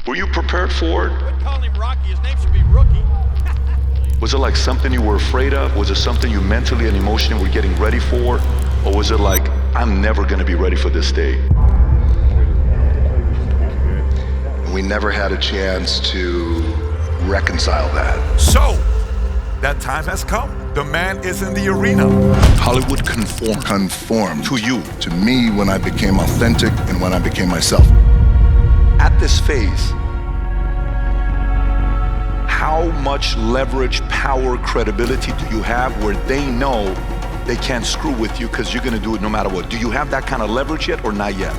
Were you prepared for it? Quit calling him Rocky. His name should be Rookie. Was it like something you were afraid of? Was it something you mentally and emotionally were getting ready for? Or was it like, I'm never gonna be ready for this day? We never had a chance to reconcile that. So, that time has come. The man is in the arena. Hollywood conformed to you, to me when I became authentic and when I became myself. At this phase, how much leverage, power, credibility do you have where they know they can't screw with you because you're gonna do it no matter what? Do you have that kind of leverage yet or not yet?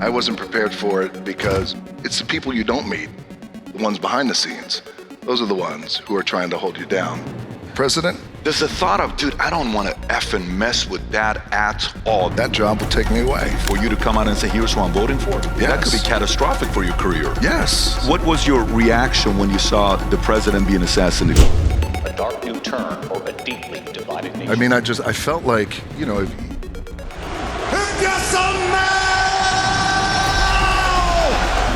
I wasn't prepared for it because it's the people you don't meet, the ones behind the scenes. Those are the ones who are trying to hold you down. President? There's the thought of, dude, I don't want to effing mess with that at all. That job will take me away. For you to come out and say, here's who I'm voting for? Yes. That could be catastrophic for your career. Yes. What was your reaction when you saw the president being assassinated? A dark new turn for a deeply divided nation. I mean, I felt like, you know,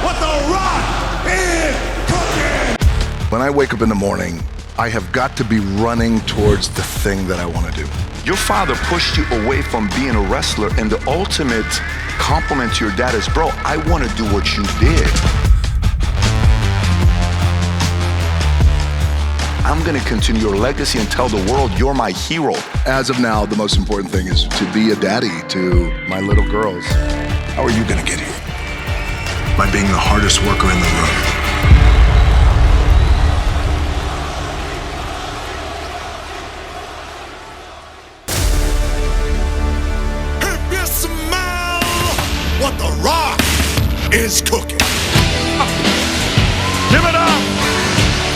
What the Rock is cooking! when I wake up in the morning, I have got to be running towards the thing that I want to do. Your father pushed you away from being a wrestler, and the ultimate compliment to your dad is, bro, I want to do what you did. I'm going to continue your legacy and tell the world you're my hero. As of now, the most important thing is to be a daddy to my little girls. How are you going to get here? By being the hardest worker in the room. If you smell what the Rock is cooking. Give it up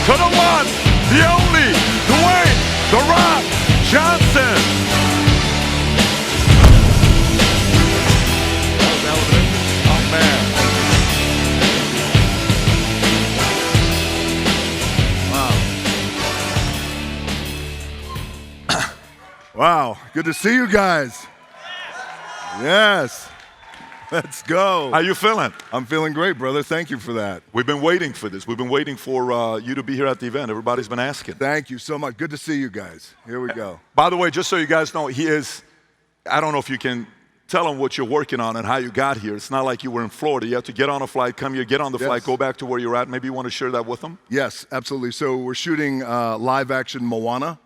to the one, the only, Dwayne "The Rock" Johnson. Oh, man. Wow, good to see you guys. Yes, let's go. How you feeling? I'm feeling great, brother. Thank you for that. We've been waiting for this. We've been waiting for you to be here at the event. Everybody's been asking. Thank you so much. Good to see you guys. Here we go. By the way, just so you guys know, he is, I don't know if you can tell him what you're working on and how you got here. It's not like you were in Florida. You have to get on a flight, come here, get on the flight, go back to where you're at. Maybe you want to share that with them? Yes, absolutely. So we're shooting live action Moana,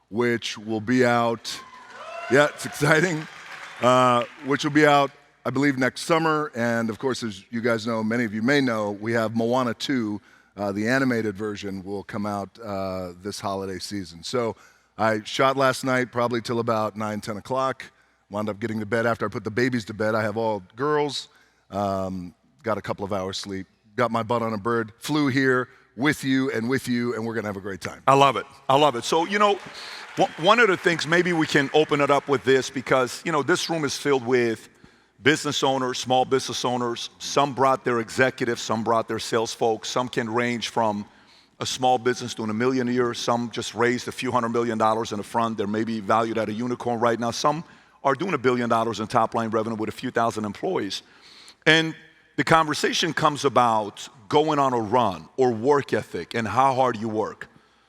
which will be out, yeah, it's exciting, which will be out, I believe, next summer. And of course, as you guys know, many of you may know, we have Moana 2, the animated version will come out this holiday season. So I shot last night, probably till about 9, 10 o'clock. Wound up getting to bed after I put the babies to bed. I have all girls, got a couple of hours sleep, got my butt on a bird, flew here with you, and we're gonna have a great time. I love it. I love it. So, you know, one of the things, maybe we can open it up with this because, you know, this room is filled with business owners, small business owners. Some brought their executives, some brought their sales folks. Some can range from a small business doing $1 million a year. Some just raised a few $100 million in the front. They're maybe valued at a unicorn right now. Some are doing $1 billion in top line revenue with a few thousand employees. And the conversation comes about going on a run or work ethic and how hard you work.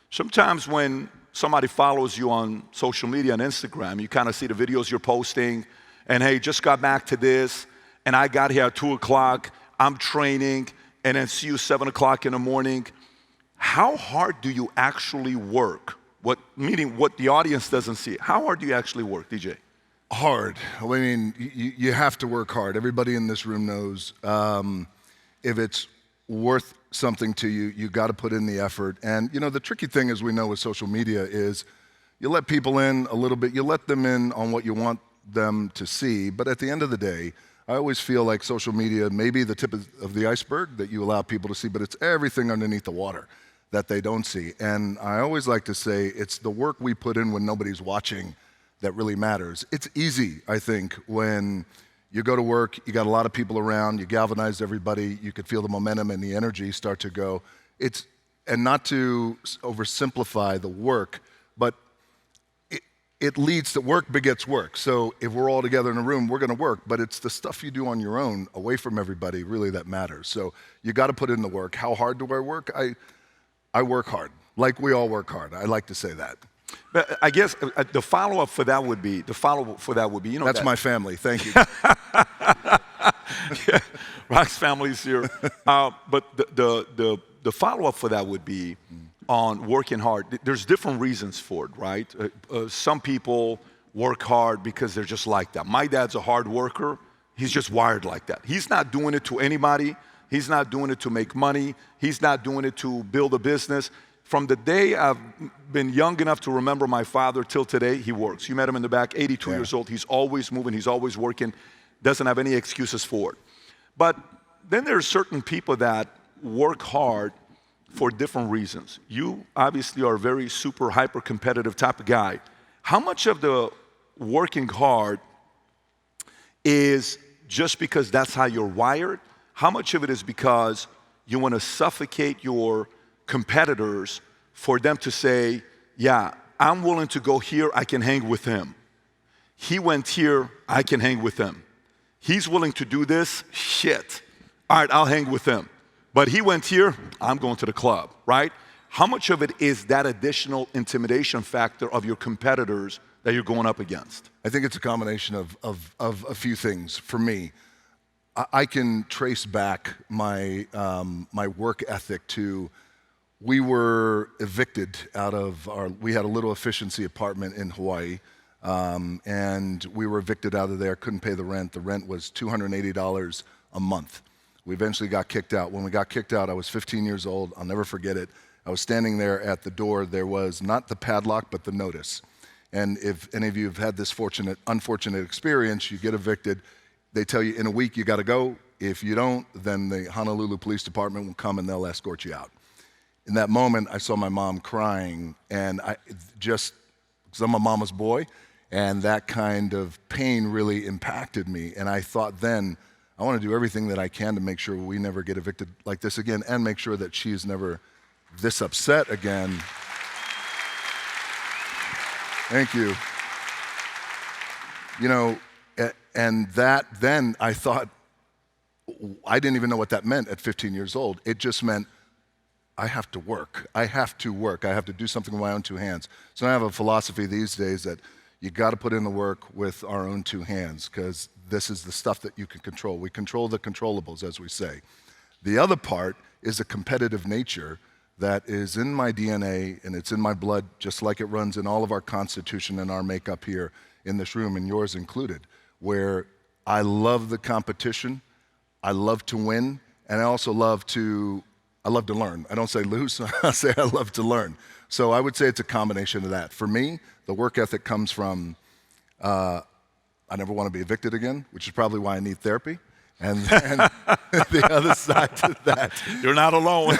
Sometimes when somebody follows you on social media and Instagram, you kind of see the videos you're posting and, hey, just got back to this and I got here at 2 o'clock, I'm training, and then see you 7 o'clock in the morning. How hard do you actually work? Meaning what the audience doesn't see. How hard do you actually work, DJ? Hard. I mean, you have to work hard. Everybody in this room knows if it's worth something to you, you got to put in the effort. And you know, the tricky thing, as we know with social media, is you let people in a little bit, you let them in on what you want them to see, but at the end of the day, I always feel like social media may be the tip of the iceberg that you allow people to see, but it's everything underneath the water that they don't see. And I always like to say it's the work we put in when nobody's watching that really matters. It's easy, I think, when you go to work, you got a lot of people around, you galvanize everybody, you could feel the momentum and the energy start to go. And not to oversimplify the work, but it leads to work begets work. So if we're all together in a room, we're gonna work, but it's the stuff you do on your own, away from everybody, really that matters. So you gotta put in the work. How hard do I work? I work hard, like we all work hard. I like to say that. But I guess the follow-up for that would be, you know, That's my family, thank you. Yeah, Rock's family's here. But the follow-up for that would be on working hard. There's different reasons for it, right? Some people work hard because they're just like that. My dad's a hard worker. He's just wired like that. He's not doing it to anybody. He's not doing it to make money. He's not doing it to build a business. From the day I've been young enough to remember my father till today, he works. You met him in the back, 82 years old. He's always moving. He's always working. Doesn't have any excuses for it. But then there are certain people that work hard for different reasons. You obviously are a very super hyper competitive type of guy. How much of the working hard is just because that's how you're wired? How much of it is because you want to suffocate your competitors for them to say, yeah, I'm willing to go here, I can hang with him. He went here, I can hang with him. He's willing to do this, shit. All right, I'll hang with him. But he went here, I'm going to the club, right? How much of it is that additional intimidation factor of your competitors that you're going up against? I think it's a combination of a few things for me. I can trace back my work ethic to, we were evicted out of we had a little efficiency apartment in Hawaii, and we were evicted out of there, couldn't pay the rent. The rent was $280 a month. We eventually got kicked out. When we got kicked out, I was 15 years old. I'll never forget it. I was standing there at the door. There was not the padlock, but the notice. And if any of you have had this unfortunate experience, you get evicted. They tell you in a week you got to go. If you don't, then the Honolulu Police Department will come and they'll escort you out. In that moment, I saw my mom crying, and because I'm a mama's boy, and that kind of pain really impacted me. And I thought then, I want to do everything that I can to make sure we never get evicted like this again, and make sure that she is never this upset again. Thank you. You know, and that then I thought, I didn't even know what that meant at 15 years old. It just meant I have to work. I have to work. I have to do something with my own two hands. So I have a philosophy these days that you got to put in the work with our own two hands, because this is the stuff that you can control. We control the controllables, as we say. The other part is a competitive nature that is in my DNA, and it's in my blood, just like it runs in all of our constitution and our makeup here in this room, and yours included, where I love the competition, I love to win, and I also love to learn. I don't say lose, I say I love to learn. So I would say it's a combination of that. For me, the work ethic comes from, I never want to be evicted again, which is probably why I need therapy. And then the other side to that. You're not alone.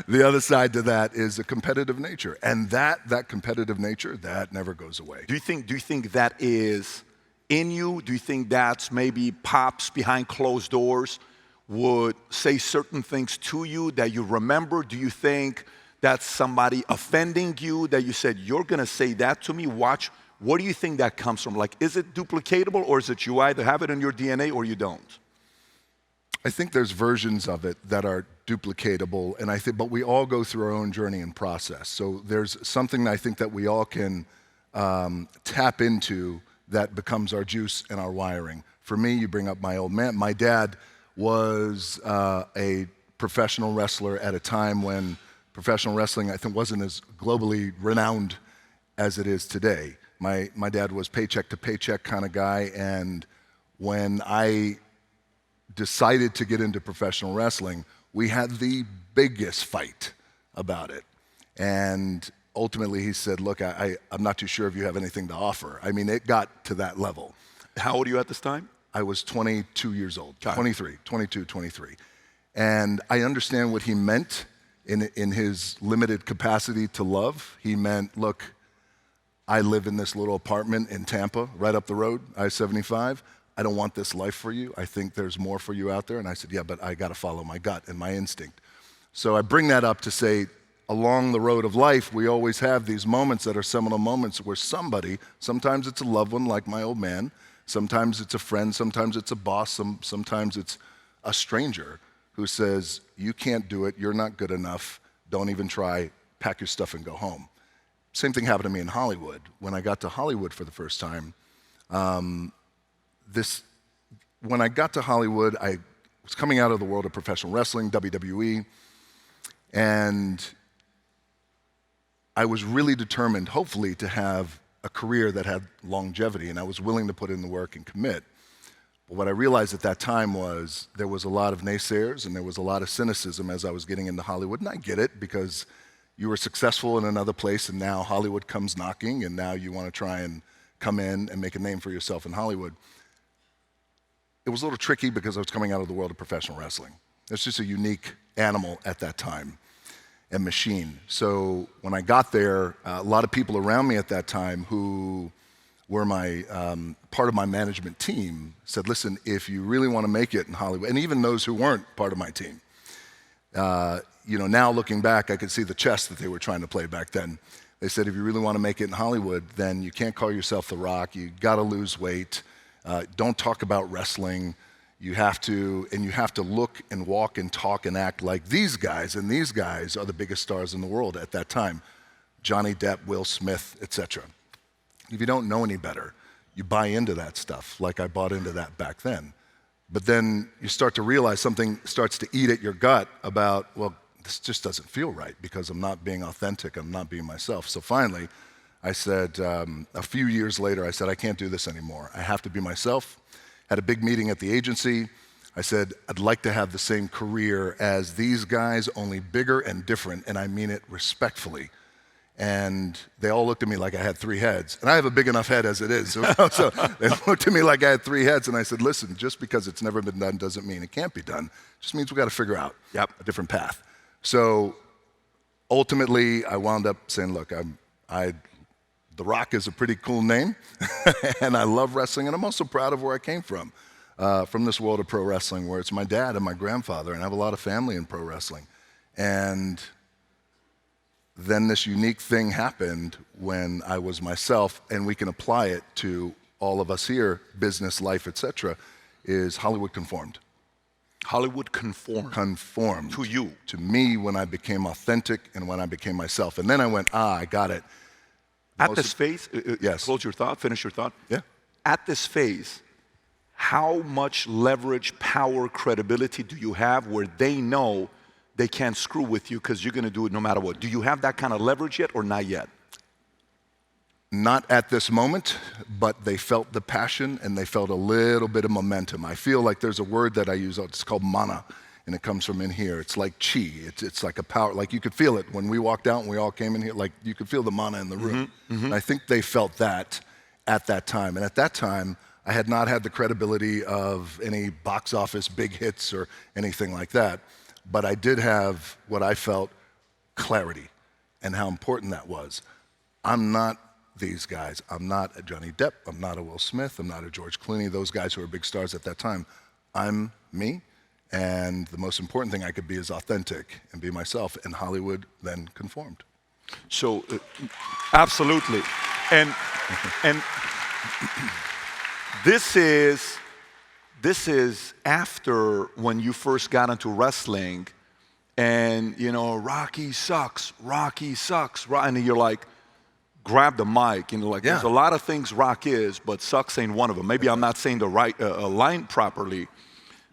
The other side to that is a competitive nature. And that competitive nature, that never goes away. Do you think that is in you? Do you think that's maybe pops behind closed doors would say certain things to you that you remember? Do you think that's somebody offending you that you said, you're going to say that to me? Watch. What do you think that comes from? Like, is it duplicatable, or is it you either have it in your DNA or you don't? I think there's versions of it that are duplicatable, and but we all go through our own journey and process. So there's something I think that we all can tap into that becomes our juice and our wiring. For me, you bring up my old man. My dad was a professional wrestler at a time when professional wrestling, I think, wasn't as globally renowned as it is today. My dad was paycheck to paycheck kind of guy, and when I decided to get into professional wrestling, we had the biggest fight about it. And ultimately he said, look, I'm not too sure if you have anything to offer. I mean, it got to that level. How old are you at this time? I was 22 years old, 23. And I understand what he meant in his limited capacity to love. He meant, look, I live in this little apartment in Tampa, right up the road, I-75. I don't want this life for you. I think there's more for you out there. And I said, yeah, but I got to follow my gut and my instinct. So I bring that up to say, along the road of life, we always have these moments that are seminal moments where somebody, sometimes it's a loved one like my old man, sometimes it's a friend, sometimes it's a boss, sometimes it's a stranger who says, you can't do it, you're not good enough, don't even try, pack your stuff and go home. Same thing happened to me in Hollywood. When I got to Hollywood for the first time, when I got to Hollywood, I was coming out of the world of professional wrestling, WWE, and I was really determined, hopefully, to have a career that had longevity, and I was willing to put in the work and commit. But what I realized at that time was there was a lot of naysayers and there was a lot of cynicism as I was getting into Hollywood, and I get it because you were successful in another place and now Hollywood comes knocking and now you want to try and come in and make a name for yourself in Hollywood. It was a little tricky because I was coming out of the world of professional wrestling. It's just a unique animal at that time and machine. So when I got there, a lot of people around me at that time who were my part of my management team said, listen, if you really want to make it in Hollywood, and even those who weren't part of my team, now looking back, I could see the chess that they were trying to play back then. They said, if you really want to make it in Hollywood, then you can't call yourself The Rock. You got to lose weight. Don't talk about wrestling. You have to look and walk and talk and act like these guys, and these guys are the biggest stars in the world at that time. Johnny Depp, Will Smith, etc. If you don't know any better, you buy into that stuff, like I bought into that back then. But then you start to realize something starts to eat at your gut about, well, this just doesn't feel right because I'm not being authentic, I'm not being myself. So finally, I said, a few years later, I said, I can't do this anymore. I have to be myself. Had a big meeting at the agency. I said, I'd like to have the same career as these guys, only bigger and different, and I mean it respectfully. And they all looked at me like I had 3 heads. And I have a big enough head as it is. So they looked at me like I had 3 heads, and I said, listen, just because it's never been done doesn't mean it can't be done. It just means we got to figure out a different path. So ultimately, I wound up saying, look, The Rock is a pretty cool name, and I love wrestling, and I'm also proud of where I came from this world of pro wrestling, where it's my dad and my grandfather, and I have a lot of family in pro wrestling. And then this unique thing happened when I was myself, and we can apply it to all of us here, business, life, etc., is Hollywood conformed. Hollywood conformed. Conformed. To you. To me when I became authentic and when I became myself. And then I went, I got it. At this phase, yes. Close your thought, finish your thought. Yeah. At this phase, how much leverage, power, credibility do you have where they know they can't screw with you because you're going to do it no matter what? Do you have that kind of leverage yet or not yet? Not at this moment, but they felt the passion and they felt a little bit of momentum. I feel like there's a word that I use, it's called mana, and it comes from in here. It's like chi, it's like a power, like you could feel it when we walked out and we all came in here, like you could feel the mana in the room. And I think they felt that at that time. And at that time, I had not had the credibility of any box office big hits or anything like that. But I did have what I felt clarity and how important that was. I'm not these guys. I'm not a Johnny Depp. I'm not a Will Smith. I'm not a George Clooney, those guys who were big stars at that time. I'm me, and the most important thing I could be is authentic and be myself, and Hollywood then conformed. So, absolutely. And this is after when you first got into wrestling and, Rocky sucks, and you're like, grab the mic, there's a lot of things Rock is, but sucks ain't one of them. Maybe I'm not saying the right line properly,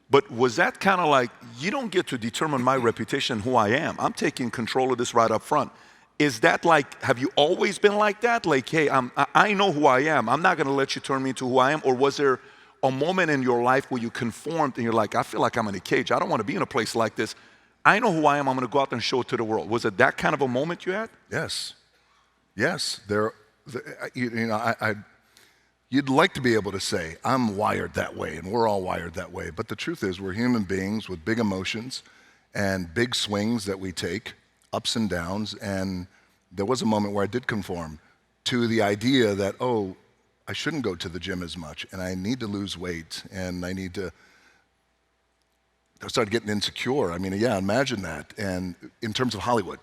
but was that kind of like, you don't get to determine my reputation, who I am. I'm taking control of this right up front. Is that like, have you always been like that? Like, hey, I know who I am. I'm not going to let you turn me into who I am. Or was there a moment in your life where you conformed and you're like, I feel like I'm in a cage. I don't want to be in a place like this. I know who I am. I'm going to go out there and show it to the world. Was it that kind of a moment you had? Yes. Yes. You'd like to be able to say, I'm wired that way, and we're all wired that way. But the truth is, we're human beings with big emotions and big swings that we take, ups and downs. And there was a moment where I did conform to the idea that, I shouldn't go to the gym as much, and I need to lose weight, and I started getting insecure. Imagine that. And in terms of Hollywood,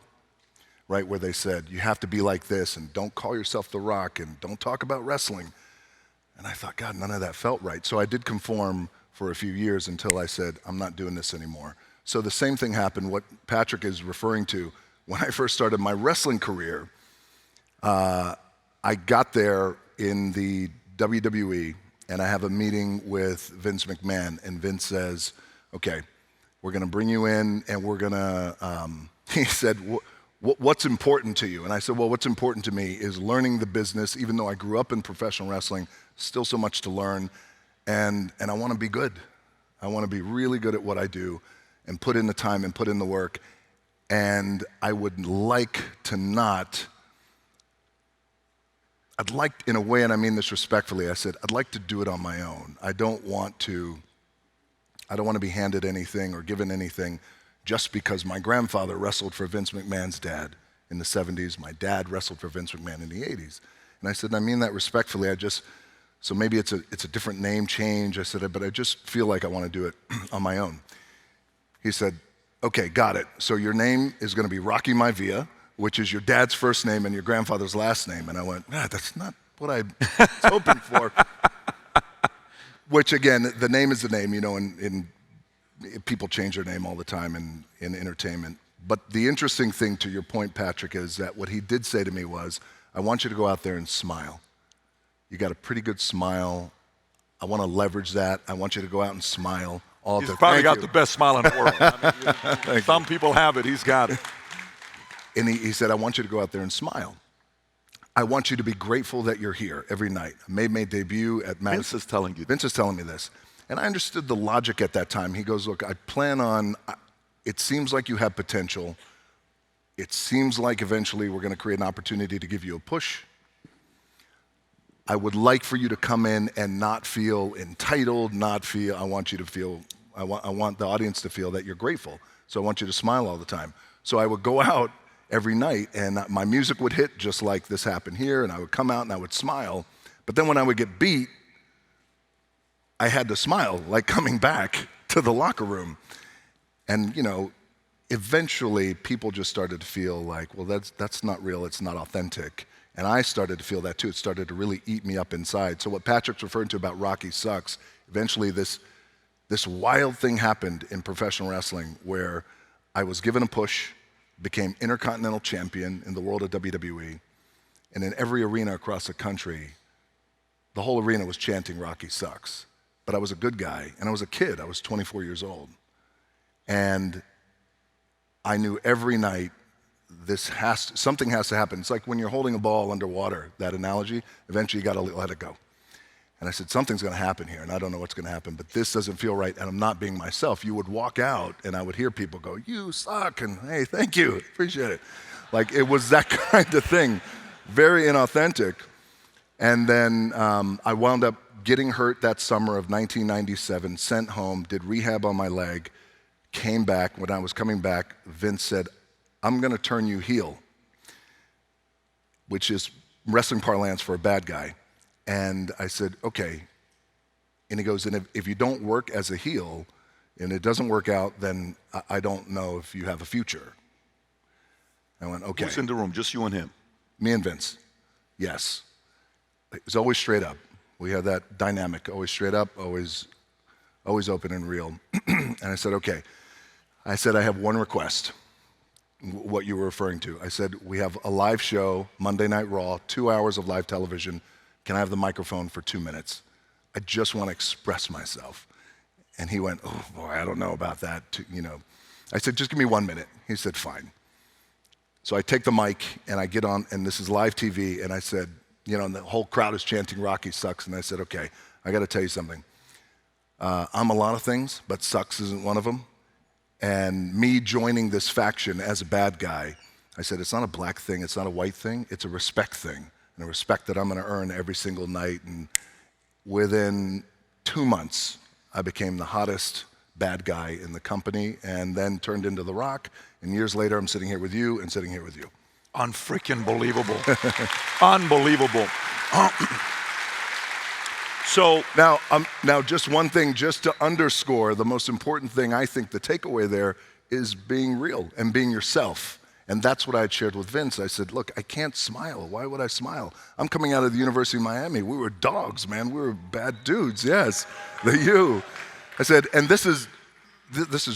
right, where they said, you have to be like this, and don't call yourself The Rock, and don't talk about wrestling. And I thought, God, none of that felt right. So I did Conform for a few years until I said, I'm not doing this anymore. So the same thing happened, what Patrick is referring to. When I first started my wrestling career, I got there in the WWE, and I have a meeting with Vince McMahon, and Vince says, okay, we're gonna bring you in, and we're gonna, he said, what's important to you? And I said, well, what's important to me is learning the business. Even though I grew up in professional wrestling, still so much to learn, and I wanna be good. I wanna be really good at what I do and put in the time and put in the work, and I would like to not, I'd like, in a way, and I mean this respectfully, I said, I'd like to do it on my own. I don't want to be handed anything or given anything just because my grandfather wrestled for Vince McMahon's dad in the 70s. My dad wrestled for Vince McMahon in the 80s. And I said, and I mean that respectfully. So maybe it's a different name change. I said, but I just feel like I want to do it on my own. He said, okay, got it. So your name is going to be Rocky Maivia, which is your dad's first name and your grandfather's last name. And I went, that's not what I was hoping for. Which again, the name is the name, you know, and people change their name all the time in entertainment. But the interesting thing to your point, Patrick, is that what he did say to me was, I want you to go out there and smile. You got a pretty good smile. I want to leverage that. I want you to go out and smile. He's probably got the best smile in the world. I mean, some people have it, he's got it. And he said, I want you to go out there and smile. I want you to be grateful that you're here every night. I made my debut at Madison. Vince is telling you. Vince is telling me this. And I understood the logic at that time. He goes, look, I plan on, it seems like you have potential. It seems like eventually we're going to create an opportunity to give you a push. I would like for you to come in and not feel entitled, I want you to feel, I want the audience to feel that you're grateful. So I want you to smile all the time. So I would go out every night, and my music would hit just like this happened here, and I would come out and I would smile. But then when I would get beat, I had to smile, like coming back to the locker room. And, you know, eventually people just started to feel like, well, that's not real, it's not authentic. And I started to feel that too. It started to really eat me up inside. So what Patrick's referring to about Rocky sucks, eventually this wild thing happened in professional wrestling where I was given a push, became Intercontinental Champion in the world of WWE, and in every arena across the country, the whole arena was chanting Rocky sucks. But I was a good guy, and I was a kid. I was 24 years old. And I knew every night something has to happen. It's like when you're holding a ball underwater, that analogy, eventually you gotta let it go. And I said, something's gonna happen here, and I don't know what's gonna happen, but this doesn't feel right, and I'm not being myself. You would walk out, and I would hear people go, you suck, and hey, thank you, appreciate it. Like, it was that kind of thing, very inauthentic. And then I wound up getting hurt that summer of 1997, sent home, did rehab on my leg, came back. When I was coming back, Vince said, I'm gonna turn you heel, which is wrestling parlance for a bad guy. And I said, okay. And he goes, and if you don't work as a heel and it doesn't work out, then I don't know if you have a future. I went, okay. Who's in the room, just you and him? Me and Vince, yes. It was always straight up. We had that dynamic, always straight up, always open and real. And I said, okay. I said, I have one request, what you were referring to. I said, we have a live show, Monday Night Raw, 2 hours of live television. Can I have the microphone for 2 minutes? I just want to express myself. And he went, oh boy, I don't know about that, you know. I said, just give me 1 minute. He said, fine. So I take the mic and I get on, and this is live TV, and I said, you know, and the whole crowd is chanting Rocky sucks, and I said, okay, I got to tell you something. I'm a lot of things, but sucks isn't one of them. And me joining this faction as a bad guy, I said, it's not a black thing, it's not a white thing, it's a respect thing. And a respect that I'm gonna earn every single night. And within 2 months, I became the hottest bad guy in the company, and then turned into The Rock. And years later, I'm sitting here with you and sitting here with you. Unfreaking believable. Unbelievable. So now just one thing, just to underscore, the most important thing, I think the takeaway there is being real and being yourself. And that's what I had shared with Vince. I said, look, I can't smile. Why would I smile? I'm coming out of the University of Miami. We were dogs, man. We were bad dudes, yes. The U. I said, and this is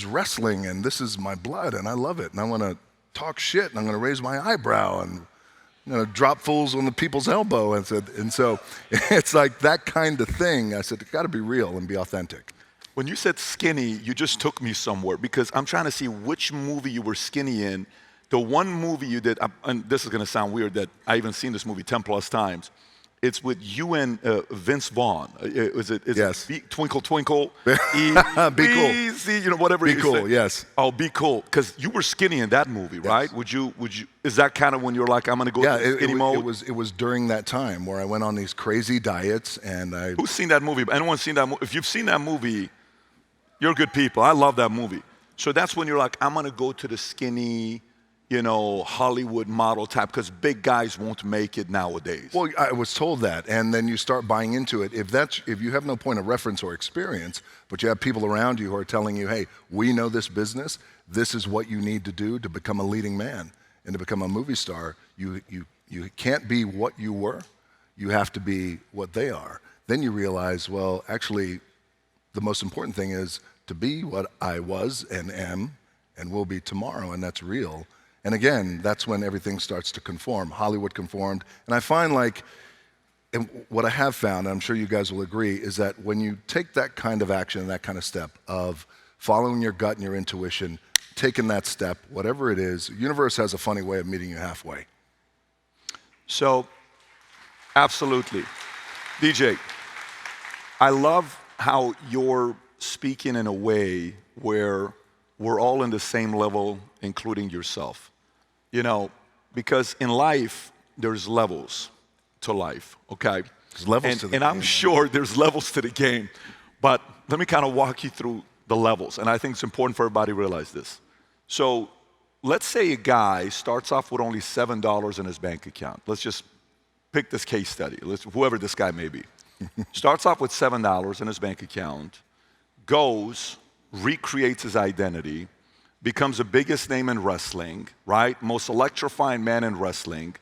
wrestling, and this is my blood, and I love it. And I want to talk shit, and I'm going to raise my eyebrow, and I'm going to drop fools on the people's elbow. And so it's like that kind of thing. I said, it's got to be real and be authentic. When you said skinny, you just took me somewhere, because I'm trying to see which movie you were skinny in. The one movie you did, and this is going to sound weird that I even seen this movie 10 plus times. It's with you and Vince Vaughn. Yes. Twinkle Twinkle. Be cool. Easy, whatever Be you cool, say. yes. Oh, be cool. Because you were skinny in that movie, right? Would you? Is that kind of when you're like, I'm going to go to skinny mode? It was during that time where I went on these crazy diets, and I... Who's seen that movie? Anyone seen that movie? If you've seen that movie, you're good people. I love that movie. So that's when you're like, I'm going to go to the skinny, Hollywood model type, because big guys won't make it nowadays. Well, I was told that, and then you start buying into it. If you have no point of reference or experience, but you have people around you who are telling you, hey, we know this business, this is what you need to do to become a leading man and to become a movie star, you can't be what you were, you have to be what they are. Then you realize, well, actually, the most important thing is to be what I was and am and will be tomorrow, and that's real. And again, that's when everything starts to conform. Hollywood conformed. And I find and what I have found, and I'm sure you guys will agree, is that when you take that kind of action, that kind of step of following your gut and your intuition, taking that step, whatever it is, the universe has a funny way of meeting you halfway. So, absolutely. DJ, I love how you're speaking in a way where we're all in the same level, including yourself. Because in life, there's levels to life, okay? There's levels to the game. And I'm sure there's levels to the game. But let me kind of walk you through the levels. And I think it's important for everybody to realize this. So let's say a guy starts off with only $7 in his bank account. Let's just pick this case study, whoever this guy may be. Starts off with $7 in his bank account, goes, recreates his identity, becomes the biggest name in wrestling, right? Most electrifying man in wrestling,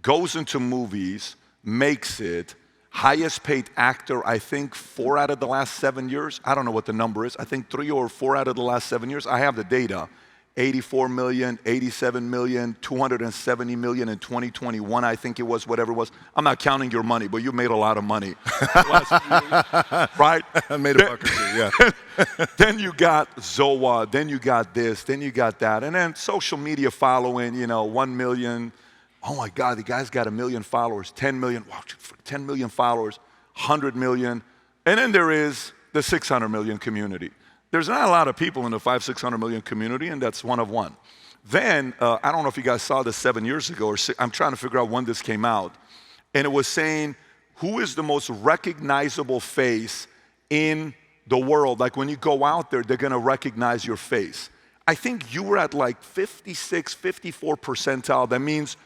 goes into movies, makes it, highest paid actor, I think 4 out of the last 7 years. I don't know what the number is. I think 3 or 4 out of the last 7 years. I have the data. 84 million, 87 million, 270 million in 2021, I think it was, whatever it was. I'm not counting your money, but you made a lot of money. Right? I made a buck or two, yeah. Then you got Zoa, then you got this, then you got that. And then social media following, 1 million. Oh my God, the guy's got 1 million followers, 10 million, wow, 10 million followers, 100 million. And then there is the 600 million community. There's not a lot of people in the 500-600 million community, and that's one of one. Then, I don't know if you guys saw this 7 years ago, or I'm trying to figure out when this came out, and it was saying, who is the most recognizable face in the world? Like when you go out there, they're gonna recognize your face. I think you were at like 56, 54 percentile. That means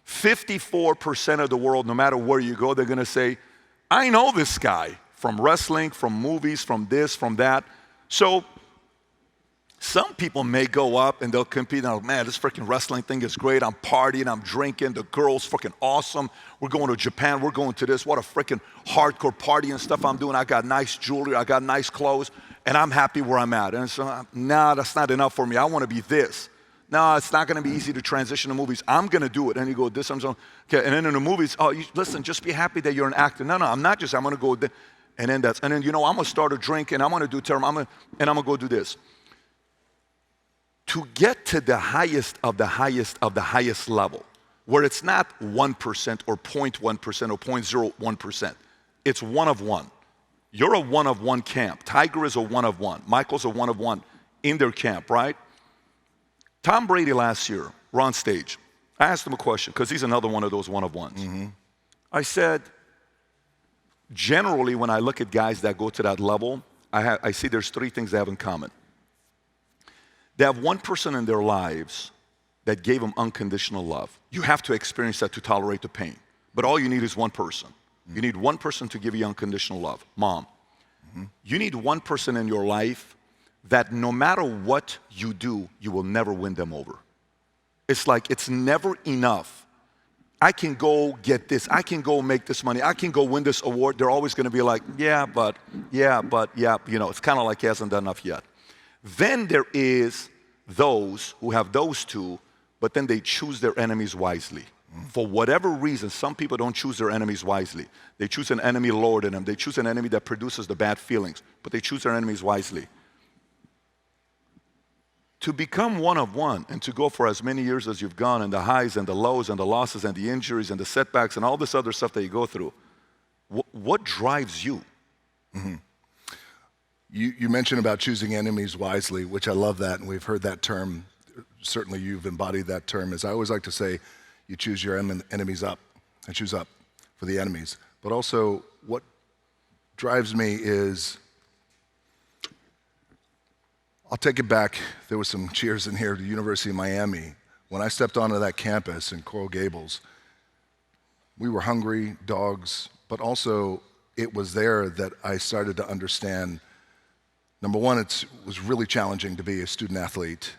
54% of the world, no matter where you go, they're gonna say, I know this guy from wrestling, from movies, from this, from that. So some people may go up and they'll compete and man, this freaking wrestling thing is great. I'm partying, I'm drinking, the girl's freaking awesome. We're going to Japan, we're going to this. What a freaking hardcore party and stuff I'm doing. I got nice jewelry, I got nice clothes, and I'm happy where I'm at. And so, nah, that's not enough for me. I want to be this. No, it's not going to be easy to transition to movies. I'm going to do it. And you go, this, I'm so, okay. And then in the movies, listen, just be happy that you're an actor. No, I'm not just, I'm going to go there. And then I'm going to start a drink, and I'm going to do term, and I'm going to go do this. To get to the highest of the highest of the highest level, where it's not 1% or 0.1% or 0.01%, it's one of one. You're a one of one camp. Tiger is a one of one. Michael's a one of one in their camp, right? Tom Brady last year, we're on stage. I asked him a question, because he's another one of those one of ones. Mm-hmm. I said, generally, when I look at guys that go to that level, I see there's 3 things they have in common. They have one person in their lives that gave them unconditional love. You have to experience that to tolerate the pain. But all you need is one person. Mm-hmm. You need one person to give you unconditional love. Mom. Mm-hmm. You need one person in your life that no matter what you do, you will never win them over. it's like it's never enough. I can go get this. I can go make this money. I can go win this award. They're always going to be like, yeah, but. It's kind of like he hasn't done enough yet. Then there is those who have those two, but then they choose their enemies wisely. For whatever reason, some people don't choose their enemies wisely. They choose an enemy lower than them. They choose an enemy that produces the bad feelings, but they choose their enemies wisely. To become one of one and to go for as many years as you've gone, and the highs and the lows and the losses and the injuries and the setbacks and all this other stuff that you go through, what drives you? Mm-hmm. You mentioned about choosing enemies wisely, which I love that, and we've heard that term. Certainly you've embodied that term. As I always like to say, you choose your enemies up and choose up for the enemies. But also what drives me is, I'll take it back. There was some cheers in here at the University of Miami. When I stepped onto that campus in Coral Gables, we were hungry dogs, but also it was there that I started to understand, number one, it was really challenging to be a student athlete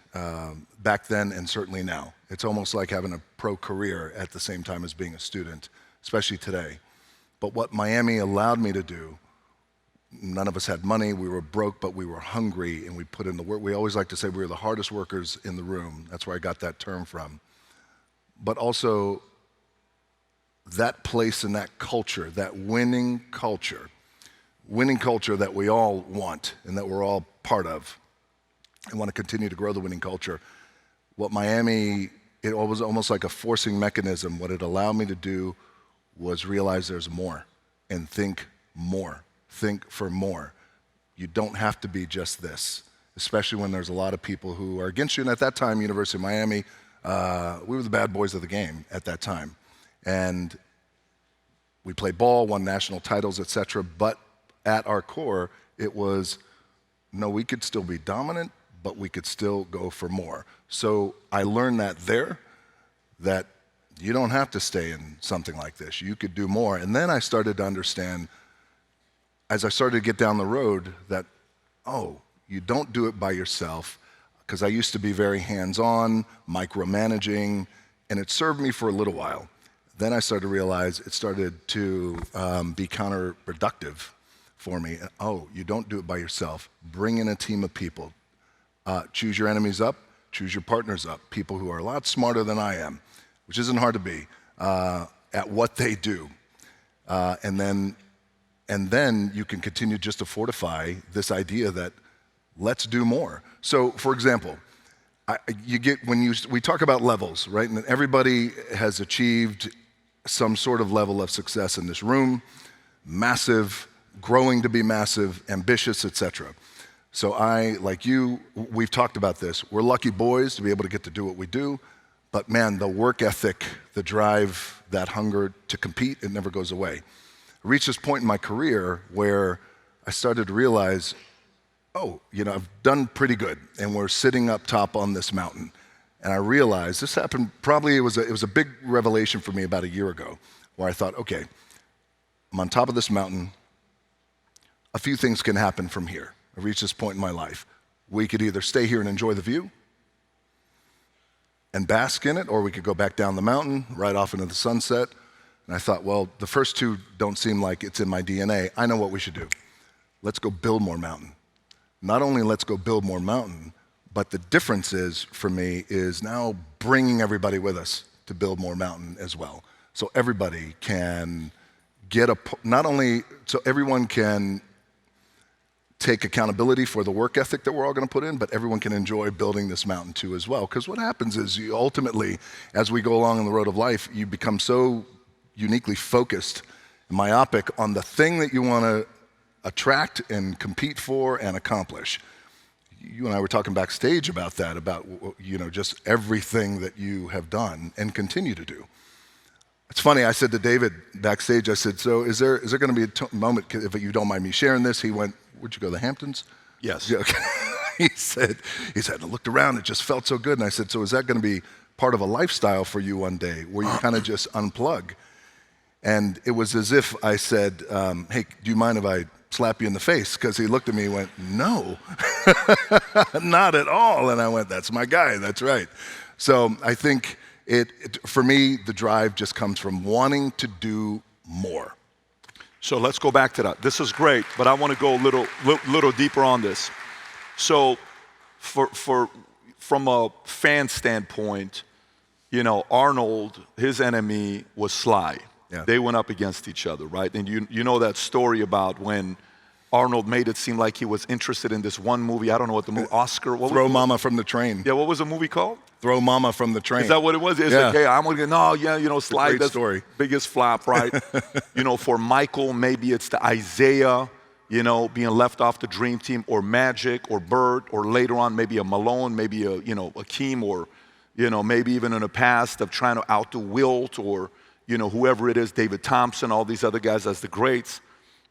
back then and certainly now. It's almost like having a pro career at the same time as being a student, especially today. But what Miami allowed me to do, none of us had money, we were broke, but we were hungry and we put in the work. We always like to say we were the hardest workers in the room. That's where I got that term from. But also that place and that culture, that winning culture that we all want and that we're all part of and want to continue to grow the winning culture. What Miami, it was almost like a forcing mechanism. What it allowed me to do was realize there's more and think more. Think for more. You don't have to be just this, especially when there's a lot of people who are against you. And at that time, University of Miami, we were the bad boys of the game at that time. And we played ball, won national titles, etc. But at our core, it was, no, we could still be dominant, but we could still go for more. So I learned that there, that you don't have to stay in something like this. You could do more. And then I started to understand, as I started to get down the road, that, oh, you don't do it by yourself, because I used to be very hands-on, micromanaging, and it served me for a little while. Then I started to realize it started to be counterproductive for me. Oh, you don't do it by yourself. Bring in a team of people. Choose your enemies up, choose your partners up, people who are a lot smarter than I am, which isn't hard to be, at what they do. And then you can continue just to fortify this idea that let's do more. So, for example, we talk about levels, right? And everybody has achieved some sort of level of success in this room, massive, growing to be massive, ambitious, etc. So I, like you, we've talked about this. We're lucky boys to be able to get to do what we do, but man, the work ethic, the drive, that hunger to compete, it never goes away. I reached this point in my career where I started to realize, oh, I've done pretty good, and we're sitting up top on this mountain. And I realized, this happened, probably it was a big revelation for me about a year ago, where I thought, okay, I'm on top of this mountain, a few things can happen from here. I reached this point in my life. We could either stay here and enjoy the view and bask in it, or we could go back down the mountain, right off into the sunset. And I thought, well, the first two don't seem like it's in my DNA. I know what we should do. Let's go build more mountain. Not only let's go build more mountain, but the difference is, for me, is now bringing everybody with us to build more mountain as well. So everybody can so everyone can take accountability for the work ethic that we're all going to put in, but everyone can enjoy building this mountain too as well. Because what happens is, you ultimately, as we go along on the road of life, you become so uniquely focused and myopic on the thing that you want to attract and compete for and accomplish. You and I were talking backstage about that, about just everything that you have done and continue to do. It's funny, I said to David backstage, I said, so is there going to be a moment, if you don't mind me sharing this? He went, where'd you go, the Hamptons? Yes. Yeah, okay. he said, I looked around, it just felt so good. And I said, so is that going to be part of a lifestyle for you one day, where you kind of just unplug? And it was as if I said, hey, do you mind if I slap you in the face? Because he looked at me and went, no, not at all. And I went, that's my guy, that's right. So I think for me, the drive just comes from wanting to do more. So let's go back to that. This is great, but I want to go a little deeper on this. So from a fan standpoint, you know, Arnold, his enemy was Sly. Yeah. They went up against each other, right? And you know that story about when Arnold made it seem like he was interested in this one movie. I don't know what the movie, Oscar. Throw Mama from the Train. Yeah, what was the movie called? Throw Mama from the Train. Is that what it was? It's Yeah. like, hey, I'm gonna no, yeah, you know, Sly. Great That's story. Biggest flop, right? You know, for Michael, maybe it's the Isaiah, you know, being left off the dream team, or Magic, or Bird, or later on maybe a Malone, maybe a Akeem, or maybe even in the past of trying to outdo Wilt, or whoever it is, David Thompson, all these other guys as the greats.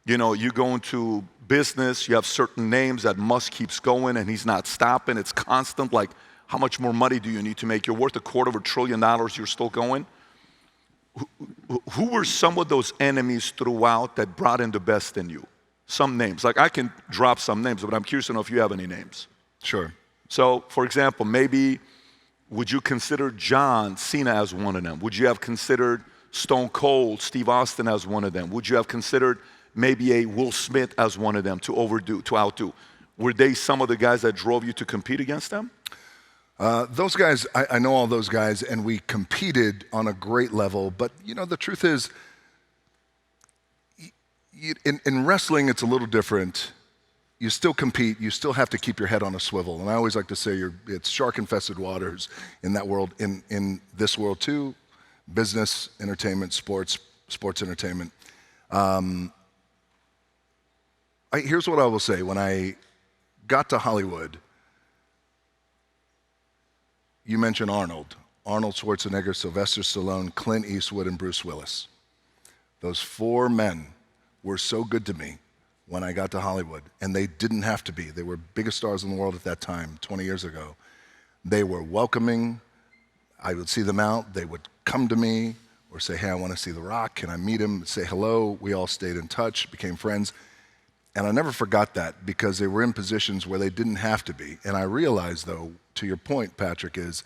You go into business, you have certain names that Musk keeps going and he's not stopping. It's constant. Like, how much more money do you need to make? You're worth $250 billion, you're still going. Who were some of those enemies throughout that brought in the best in you? Some names. Like, I can drop some names, but I'm curious to know if you have any names. Sure. So, for example, maybe would you consider John Cena as one of them? Would you have considered Stone Cold, Steve Austin as one of them? Would you have considered maybe a Will Smith as one of them to outdo? Were they some of the guys that drove you to compete against them? Those guys, I know all those guys, and we competed on a great level. But, the truth is, in wrestling, it's a little different. You still compete. You still have to keep your head on a swivel. And I always like to say it's shark-infested waters in that world, in this world too. Business, entertainment, sports entertainment. Here's what I will say. When I got to Hollywood, you mentioned Arnold Schwarzenegger, Sylvester Stallone, Clint Eastwood, and Bruce Willis. Those four men were so good to me when I got to Hollywood, and they didn't have to be. They were biggest stars in the world at that time, 20 years ago. They were welcoming. I would see them out. They would come to me or say, hey, I want to see The Rock. Can I meet him? Say hello. We all stayed in touch, became friends. And I never forgot that because they were in positions where they didn't have to be. And I realized, though, to your point, Patrick, is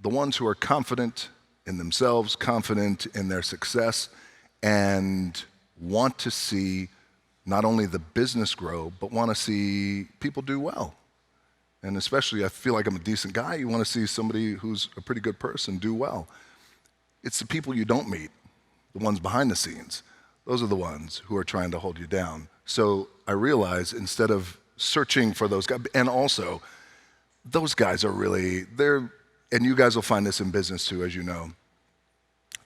the ones who are confident in themselves, confident in their success, and want to see not only the business grow, but want to see people do well. And especially, I feel like I'm a decent guy. You want to see somebody who's a pretty good person do well. It's the people you don't meet, the ones behind the scenes. Those are the ones who are trying to hold you down. So I realize instead of searching for those guys, and also those guys are really, and you guys will find this in business too, as you know,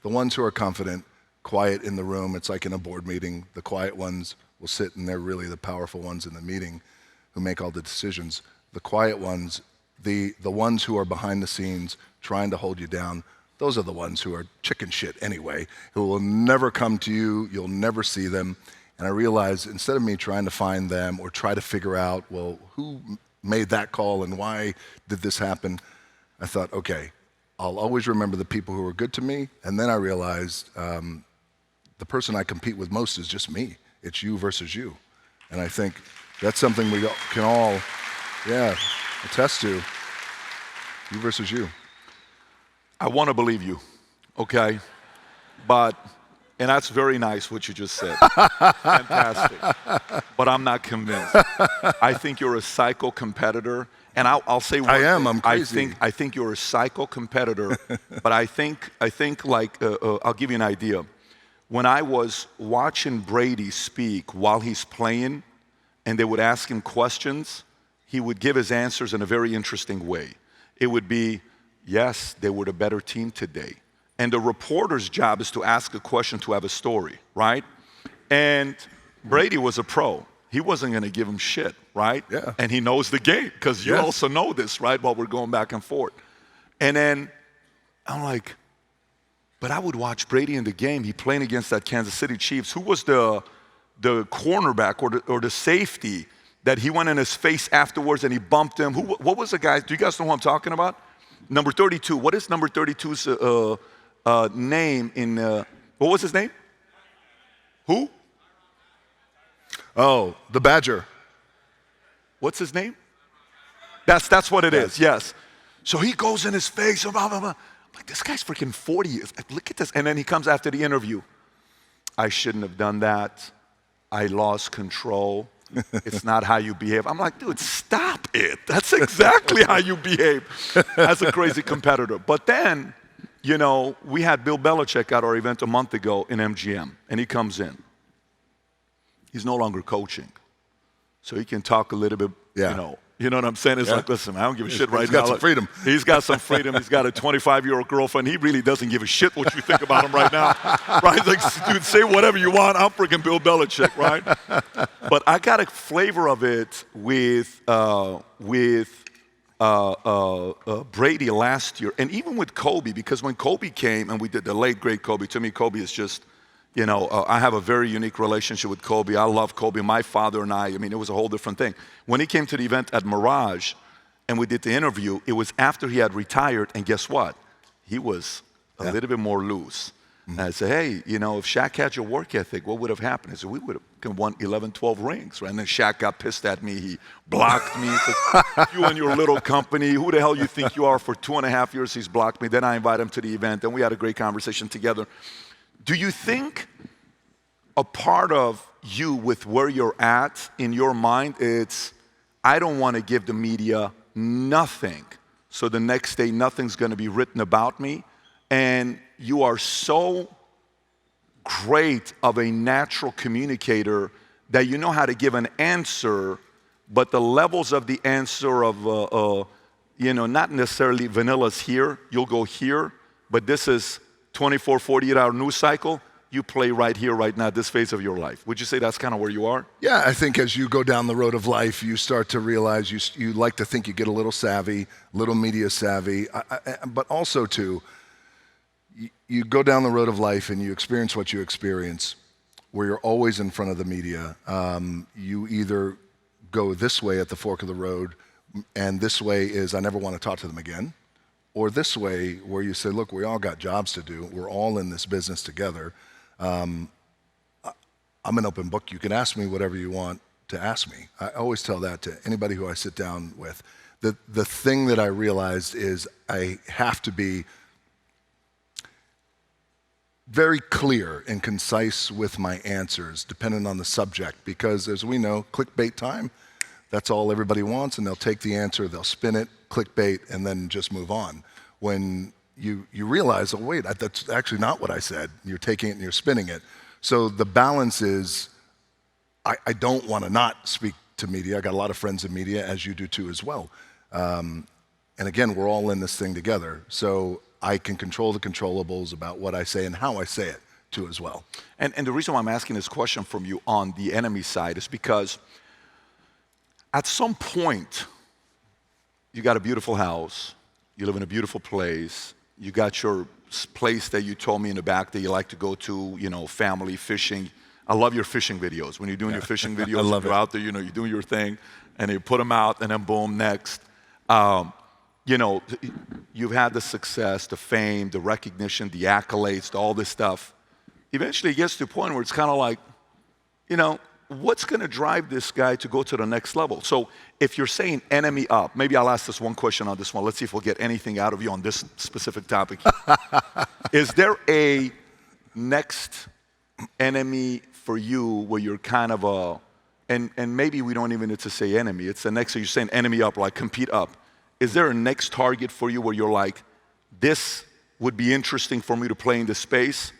the ones who are confident, quiet in the room. It's like in a board meeting. The quiet ones will sit, and they're really the powerful ones in the meeting who make all the decisions. The quiet ones, the ones who are behind the scenes trying to hold you down, those are the ones who are chicken shit anyway, who will never come to you. You'll never see them. And I realized instead of me trying to find them or try to figure out, well, who made that call and why did this happen, I thought, okay, I'll always remember the people who were good to me. And then I realized the person I compete with most is just me. It's you versus you. And I think that's something we can all, attest to. You versus you. I want to believe you, okay? And that's very nice what you just said. Fantastic. But I'm not convinced. I think you're a psycho competitor. And I'll say one I am. thing. I'm crazy. I think you're a psycho competitor. But I think like, I'll give you an idea. When I was watching Brady speak while he's playing, and they would ask him questions, he would give his answers in a very interesting way. It would be, yes, they were the better team today. And the reporter's job is to ask a question to have a story, right? And Brady was a pro. He wasn't going to give him shit, right? Yeah. And he knows the game, because you also know this, right, while we're going back and forth. And then I'm like, but I would watch Brady in the game. He playing against that Kansas City Chiefs. Who was the cornerback or the safety that he went in his face afterwards and he bumped him? What was the guy? Do you guys know who I'm talking about? Number 32. What is number 32's name in, what was his name? Who? Oh, the Badger. What's his name? That's what it is, yes. So he goes in his face, blah, blah, blah. I'm like, this guy's freaking 40. Look at this. And then he comes after the interview. I shouldn't have done that. I lost control. It's not how you behave. I'm like, dude, stop it. That's exactly how you behave as a crazy competitor. But then, you know, we had Bill Belichick at our event a month ago in MGM, and he comes in. He's no longer coaching. So he can talk a little bit, you know what I'm saying? It's like, listen, I don't give a shit right now. He's got some freedom. He's got some freedom. He's got a 25-year-old girlfriend. He really doesn't give a shit what you think about him right now. Right? He's like, dude, say whatever you want. I'm freaking Bill Belichick, right? But I got a flavor of it with Brady last year, and even with Kobe, because when Kobe came, and we did the late, great Kobe, to me, Kobe is just, you know, I have a very unique relationship with Kobe. I love Kobe. My father and I mean, it was a whole different thing. When he came to the event at Mirage and we did the interview, it was after he had retired, and guess what? He was a little bit more loose. And I said, hey, you know, if Shaq had your work ethic, what would have happened? I said, we would have won 11, 12 rings, right? And then Shaq got pissed at me. He blocked me. He said, you and your little company, who the hell you think you are? For 2.5 years, he's blocked me. Then I invited him to the event, and we had a great conversation together. Do you think a part of you with where you're at in your mind, it's, I don't want to give the media nothing, so the next day nothing's going to be written about me, and you are so great of a natural communicator that you know how to give an answer, but the levels of the answer of, you know, not necessarily vanilla's here, you'll go here, but this is 24, 48-hour news cycle, you play right here, right now, this phase of your life. Would you say that's kind of where you are? Yeah, I think as you go down the road of life, you start to realize you like to think you get a little savvy, a little media savvy, but also too, you go down the road of life and you experience what you experience, where you're always in front of the media. You either go this way at the fork of the road, and this way is I never want to talk to them again, or this way where you say, look, we all got jobs to do. We're all in this business together. I'm an open book. You can ask me whatever you want to ask me. I always tell that to anybody who I sit down with. The thing that I realized is I have to be very clear and concise with my answers, depending on the subject, because as we know, clickbait time, that's all everybody wants, and they'll take the answer, they'll spin it, clickbait, and then just move on. When you realize, oh wait, that's actually not what I said. You're taking it and you're spinning it. So the balance is, I don't want to not speak to media. I got a lot of friends in media, as you do too as well. And again, we're all in this thing together. So I can control the controllables about what I say and how I say it too as well. And the reason why I'm asking this question from you on the enemy side is because at some point, you got a beautiful house, you live in a beautiful place, you got your place that you told me in the back that you like to go to, you know, family, fishing. I love your fishing videos. When you're doing your fishing videos, you're out there, you know, you're doing your thing, and you put them out, and then boom, next. You know, you've had the success, the fame, the recognition, the accolades, all this stuff. Eventually it gets to a point where it's kind of like, you know, what's going to drive this guy to go to the next level? So if you're saying enemy up, maybe I'll ask this one question on this one. Let's see if we'll get anything out of you on this specific topic. Is there a next enemy for you where you're kind of a, and maybe we don't even need to say enemy. It's the next, so you're saying enemy up, like compete up. Is there a next target for you where you're like, this would be interesting for me to play in this space?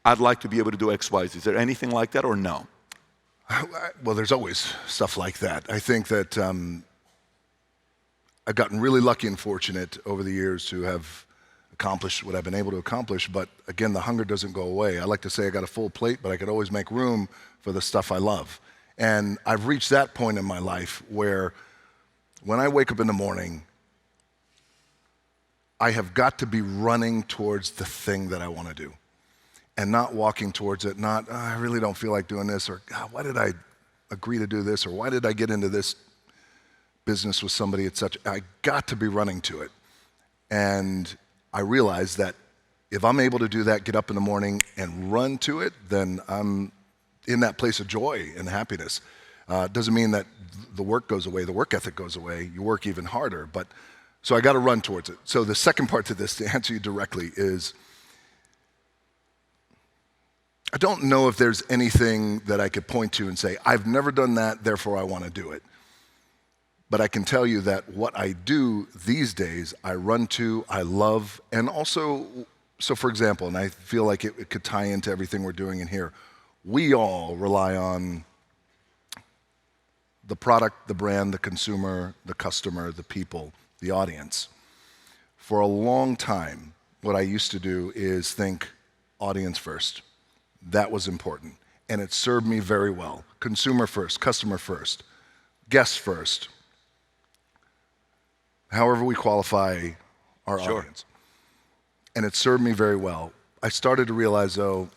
I'd like to be able to do X, Y, Z. Is there anything like that or no? Well, there's always stuff like that. I think that I've gotten really lucky and fortunate over the years to have accomplished what I've been able to accomplish, but again, the hunger doesn't go away. I like to say I got a full plate, but I could always make room for the stuff I love. And I've reached that point in my life where when I wake up in the morning, I have got to be running towards the thing that I want to do and not walking towards it, not, oh, I really don't feel like doing this, or God, why did I agree to do this, or why did I get into this business with somebody at such, I got to be running to it. And I realized that if I'm able to do that, get up in the morning and run to it, then I'm in that place of joy and happiness. Doesn't mean that the work goes away, the work ethic goes away, you work even harder, but So I got to run towards it. So the second part to this, to answer you directly, is I don't know if there's anything that I could point to and say, I've never done that, therefore I want to do it. But I can tell you that what I do these days, I run to, I love, and also, so for example, and I feel like it could tie into everything we're doing in here, we all rely on the product, the brand, the consumer, the customer, the people, the audience. For a long time, what I used to do is think audience first. That was important, and it served me very well. Consumer first, customer first, guests first, however we qualify our audience. And it served me very well. I started to realize, though,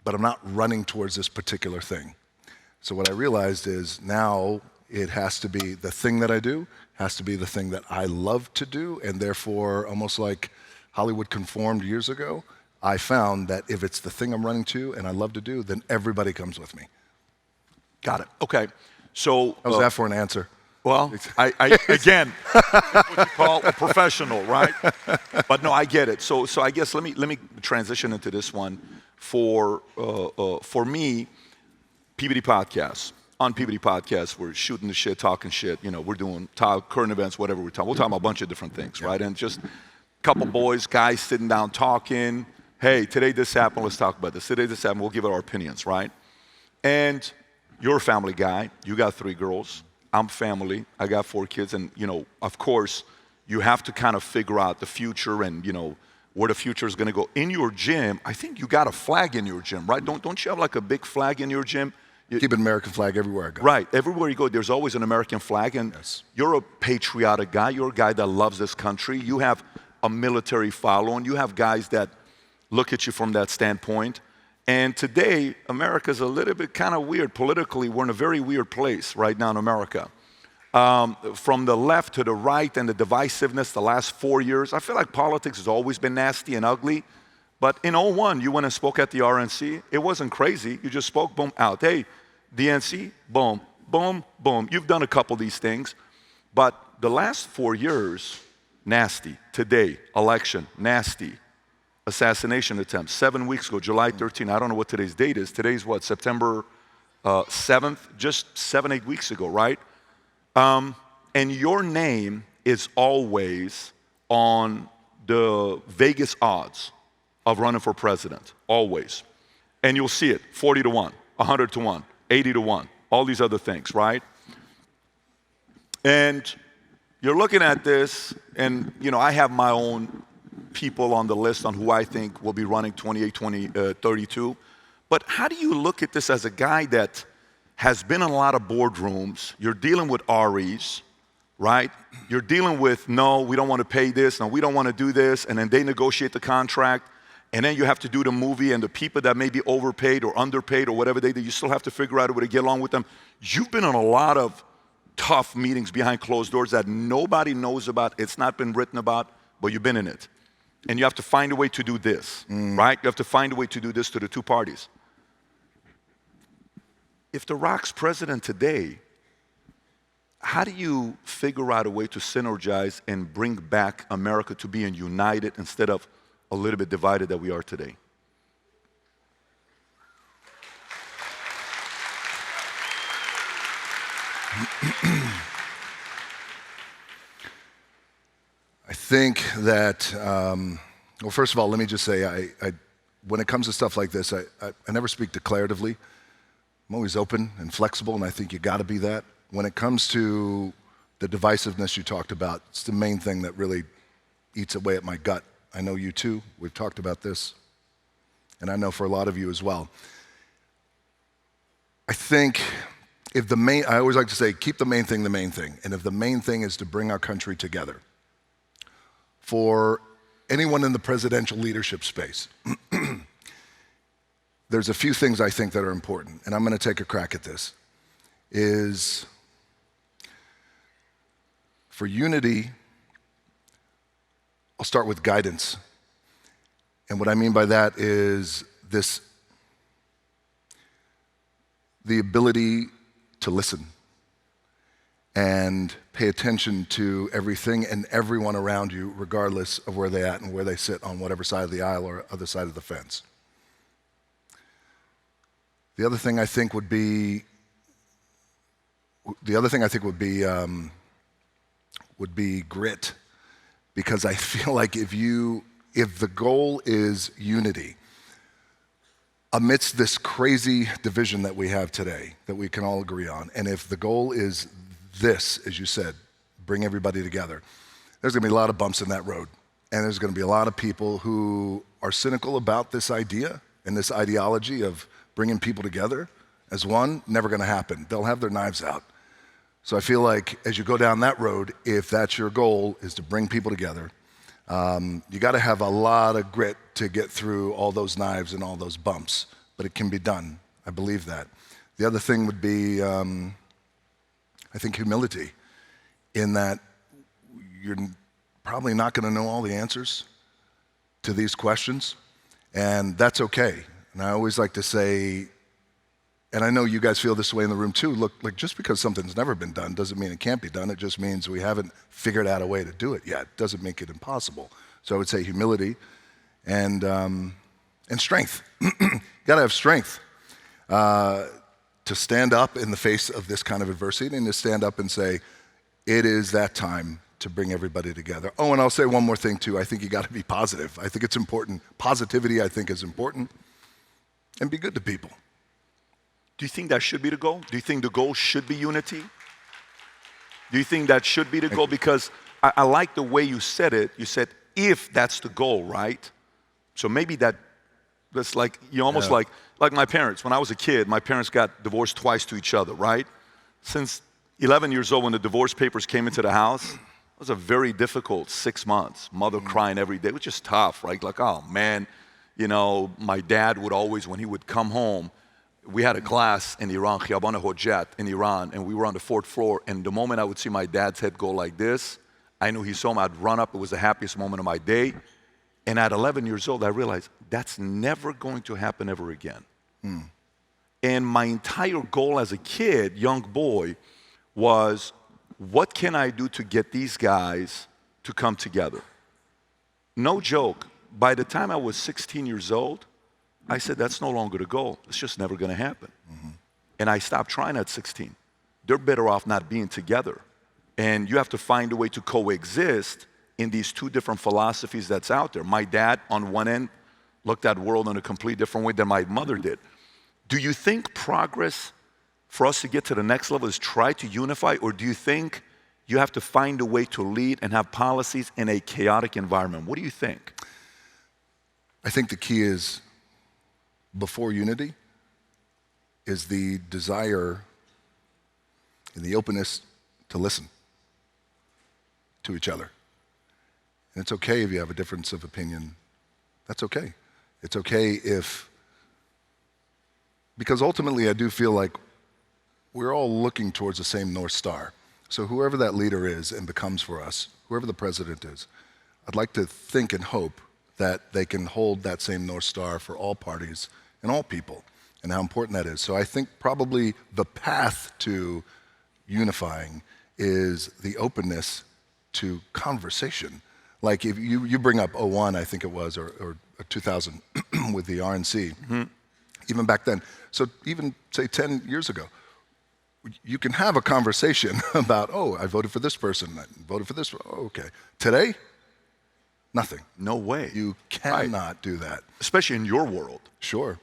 but I'm not running towards this particular thing. So what I realized is now it has to be the thing that I do, has to be the thing that I love to do, and therefore, almost like Hollywood conformed years ago, I found that if it's the thing I'm running to and I love to do, then everybody comes with me. Got it. Okay. So How's that for an answer? Well, I again, what you call a professional, right? But no, I get it. So I guess let me transition into this one. For me, PBD Podcasts. On PBD Podcasts, we're shooting the shit, talking shit. You know, we're doing current events, whatever we're talking. We'll talk about a bunch of different things, right? And just a couple boys, guys sitting down talking. Hey, today this happened. Let's talk about this. Today this happened. We'll give it our opinions, right? And you're a family guy. You got 3 girls. I'm family. I got 4 kids. And, you know, of course, you have to kind of figure out the future and, you know, where the future is going to go. In your gym, I think you got a flag in your gym, right? Don't you have like a big flag in your gym? Keep an American flag everywhere I go. Right. Everywhere you go, there's always an American flag. And you're a patriotic guy. You're a guy that loves this country. You have a military following. You have guys that look at you from that standpoint. And today, America's a little bit kind of weird. Politically, we're in a very weird place right now in America. From the left to the right and the divisiveness the last 4 years, I feel like politics has always been nasty and ugly. But in 01, you went and spoke at the RNC. It wasn't crazy. You just spoke, boom, out. Hey, DNC, boom, boom, boom. You've done a couple of these things. But the last 4 years, nasty. Today, election, nasty. Assassination attempt, 7 weeks ago, July 13. I don't know what today's date is. Today's what, September 7th? Just 7-8 weeks ago, right? And your name is always on the Vegas odds of running for president, always. And you'll see it, 40 to 1, 100 to 1, 80 to 1, all these other things, right? And you're looking at this, and you know, I have my own people on the list on who I think will be running 32. But how do you look at this as a guy that has been in a lot of boardrooms? You're dealing with REs, right? You're dealing with, no, we don't want to pay this, no, we don't want to do this, and then they negotiate the contract, and then you have to do the movie, and the people that may be overpaid or underpaid or whatever they do, you still have to figure out a way to get along with them. You've been on a lot of tough meetings behind closed doors that nobody knows about. It's not been written about, but you've been in it. And you have to find a way to do this, right? You have to find a way to do this to the two parties. If The Rock's president today, how do you figure out a way to synergize and bring back America to being united instead of a little bit divided that we are today? I think that, well, first of all, let me just say, when it comes to stuff like this, I never speak declaratively. I'm always open and flexible, and I think you got to be that. When it comes to the divisiveness you talked about, it's the main thing that really eats away at my gut. I know you too. We've talked about this, and I know for a lot of you as well. I think I always like to say, keep the main thing the main thing. And if the main thing is to bring our country together, for anyone in the presidential leadership space, there's a few things I think that are important, and I'm going to take a crack at this, is for unity, I'll start with guidance. And what I mean by that is the ability to listen and pay attention to everything and everyone around you, regardless of where they're at and where they sit on whatever side of the aisle or other side of the fence. The other thing I think would be grit, because I feel like if the goal is unity, amidst this crazy division that we have today, that we can all agree on, and if the goal is this, as you said, bring everybody together, there's gonna be a lot of bumps in that road. And there's gonna be a lot of people who are cynical about this idea and this ideology of bringing people together as one. Never gonna happen. They'll have their knives out. So I feel like as you go down that road, if that's your goal, is to bring people together, you gotta have a lot of grit to get through all those knives and all those bumps, but it can be done. I believe that. The other thing would be, I think, humility, in that you're probably not gonna know all the answers to these questions, and that's okay. And I always like to say, and I know you guys feel this way in the room too, look, like just because something's never been done doesn't mean it can't be done. It just means we haven't figured out a way to do it yet. It doesn't make it impossible. So I would say humility and strength. You gotta have strength to stand up in the face of this kind of adversity and to stand up and say, it is that time to bring everybody together. Oh, and I'll say one more thing too. I think you gotta be positive. I think it's important. Positivity, I think, is important. And be good to people. Do you think that should be the goal? Do you think the goal should be unity? Do you think that should be the goal? Because I like the way you said it. You said, if that's the goal, right? So maybe that's like, you almost like my parents. When I was a kid, my parents got divorced twice to each other, right? Since 11 years old, when the divorce papers came into the house, it was a very difficult 6 months. Mother crying every day, which is tough, right? Like, oh man, you know, my dad would always, when he would come home, we had a class in Iran, Khiyabana Hojat in Iran, and we were on the 4th floor, and the moment I would see my dad's head go like this, I knew he saw me. I'd run up. It was the happiest moment of my day. And at 11 years old, I realized that's never going to happen ever again. And my entire goal as a kid, young boy, was what can I do to get these guys to come together? No joke. By the time I was 16 years old, I said, that's no longer the goal. It's just never going to happen. And I stopped trying at 16. They're better off not being together. And you have to find a way to coexist in these two different philosophies that's out there. My dad, on one end, looked at the world in a completely different way than my mother did. Do you think progress for us to get to the next level is try to unify, or do you think you have to find a way to lead and have policies in a chaotic environment? What do you think? I think the key is, before unity, is the desire and the openness to listen to each other. And it's okay if you have a difference of opinion. That's okay. It's okay if, because ultimately I do feel like we're all looking towards the same North Star. So whoever that leader is and becomes for us, whoever the president is, I'd like to think and hope that they can hold that same North Star for all parties and all people, and how important that is. So I think probably the path to unifying is the openness to conversation. Like if you bring up 01, I think it was, or 2000 with the RNC, even back then. So even say 10 years ago, you can have a conversation about, oh, I voted for this person, I voted for this, oh, okay. Today, nothing. No way. You cannot do that. Especially in your world. Sure.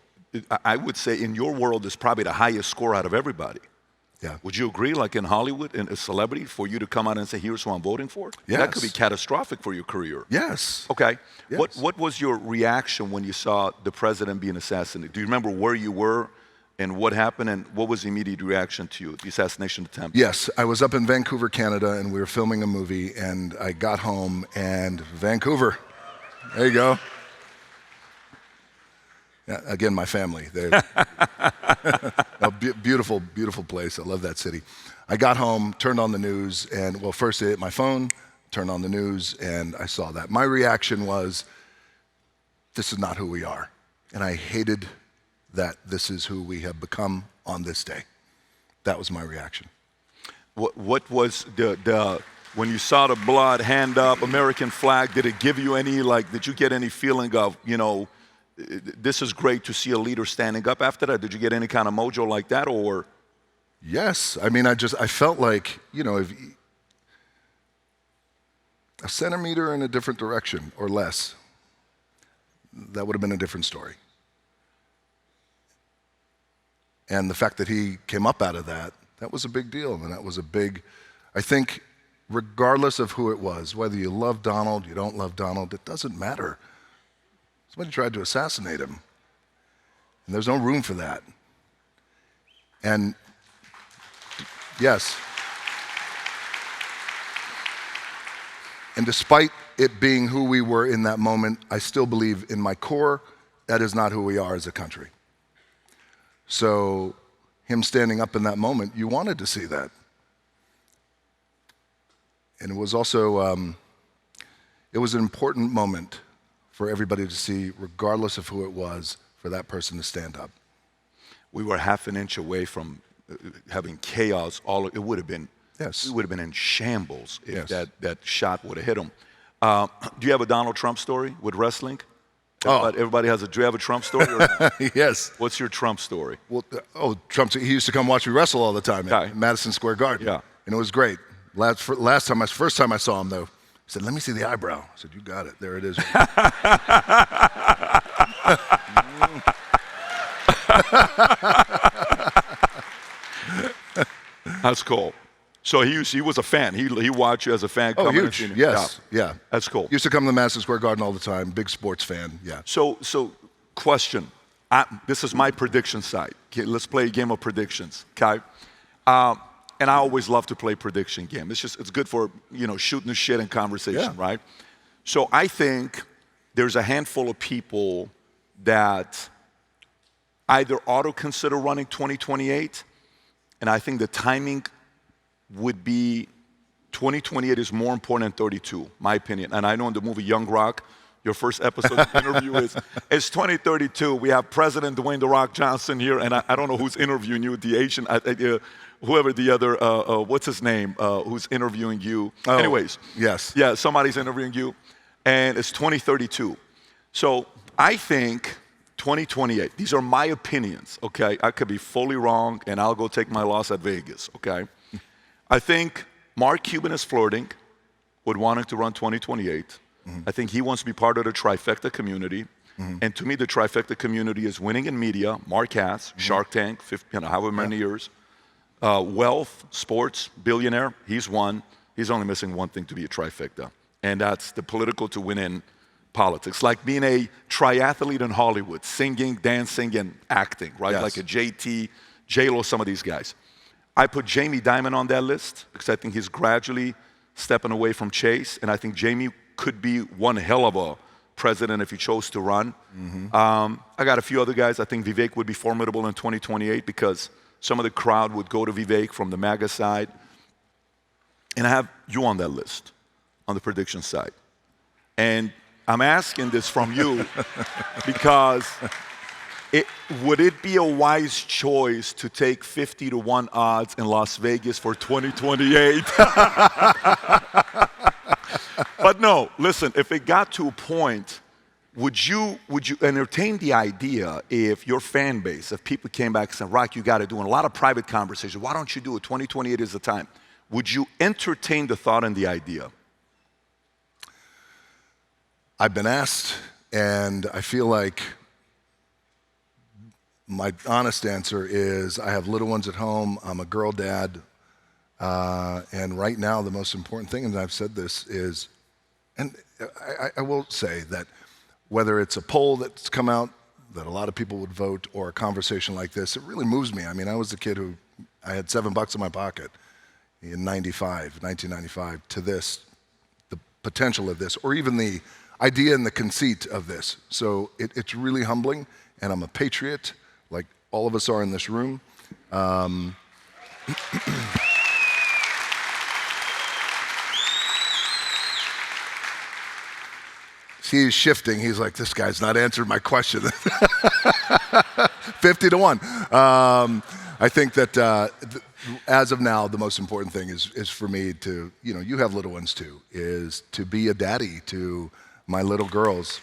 I would say in your world is probably the highest score out of everybody. Yeah. Would you agree, like in Hollywood, in a celebrity, for you to come out and say, here's who I'm voting for? Yes. That could be catastrophic for your career. Yes. Okay. Yes. What was your reaction when you saw the president being assassinated? Do you remember where you were and what happened, and what was the immediate reaction to you, the assassination attempt? Yes, I was up in Vancouver, Canada, and we were filming a movie, and I got home, and Vancouver, there you go. Yeah, again, my family. Beautiful, beautiful place. I love that city. I got home, turned on the news, and well, first I hit my phone, turned on the news, and I saw that. My reaction was, this is not who we are. And I hated that this is who we have become on this day. That was my reaction. What was the when you saw the blood, hand up, American flag? Did it give you any Did you get any feeling of this is great to see a leader standing up after that? Did you get any kind of mojo like that, or? Yes, I mean, I felt like, if a centimeter in a different direction or less, that would have been a different story. And the fact that he came up out of that was a big deal. And that was I think, regardless of who it was, whether you love Donald, you don't love Donald, it doesn't matter. Somebody tried to assassinate him. And there's no room for that. And yes. And despite it being who we were in that moment, I still believe in my core that is not who we are as a country. So him standing up in that moment, you wanted to see that. And it was also, it was an important moment for everybody to see, regardless of who it was, for that person to stand up. We were half an inch away from having chaos. It would have been, yes. We would have been in shambles if Yes. that shot would have hit him. Do you have a Donald Trump story with wrestling? Oh. Everybody has do you have a Trump story? Or Yes. what's your Trump story? Well, Trump, he used to come watch me wrestle all the time Okay. at Madison Square Garden. Yeah. And it was great. First time I saw him, though, he said, "Let me see the eyebrow." I said, "You got it. There it is." That's cool. So he was a fan. He watched you as a fan. Oh, coming huge. and seeing- Yes. Yeah. That's cool. Used to come to Madison Square Garden all the time. Big sports fan. Yeah. So question. This is my prediction side. Okay, let's play a game of predictions. Okay. And I always love to play prediction game. It's good for shooting the shit and conversation, Yeah. right? So I think there's a handful of people that either ought to consider running 2028, and I think the timing would be 2028 is more important than 32, my opinion. And I know in the movie Young Rock, your first episode of the interview is 2032. We have President Dwayne "The Rock" Johnson here, and I don't know who's interviewing you, the Asian, whoever the other, what's his name, who's interviewing you. Oh, Anyways. yes. Yeah, somebody's interviewing you, and it's 2032. So I think 2028, these are my opinions, okay? I could be fully wrong, and I'll go take my loss at Vegas, okay? I think Mark Cuban is flirting with wanting to run 2028. I think he wants to be part of the trifecta community. And to me, the trifecta community is winning in media, Mark has, Shark Tank, however many years. Wealth, sports, billionaire, he's won. He's only missing one thing to be a trifecta, and that's the political to win in politics. Like being a triathlete in Hollywood, singing, dancing, and acting, right? Yes. Like a JT, J-Lo, some of these guys. I put Jamie Dimon on that list because I think he's gradually stepping away from Chase, and I think Jamie could be one hell of a president if he chose to run. I got a few other guys. I think Vivek would be formidable in 2028 because some of the crowd would go to Vivek from the MAGA side. And I have you on that list, on the prediction side. And I'm asking this from you because would it be a wise choice to take 50-1 odds in Las Vegas for 2028? But no, listen, if it got to a point, would you entertain the idea if your fan base, if people came back and said, "Rock, you got to do," and a lot of private conversations, "Why don't you do it? 2028 is the time." Would you entertain the thought and the idea? I've been asked, and I feel like my honest answer is I have little ones at home. I'm a girl dad. And right now, the most important thing, and I've said this, is, and I will say that whether it's a poll that's come out that a lot of people would vote or a conversation like this, it really moves me. I mean, I was the kid who, I had $7 in my pocket in 1995, to this, the potential of this, or even the idea and the conceit of this. So it's really humbling, and I'm a patriot, like all of us are in this room. He's shifting. He's like, "This guy's not answering my question." 50-1. I think that as of now, the most important thing is for me to, you have little ones too, is to be a daddy to my little girls.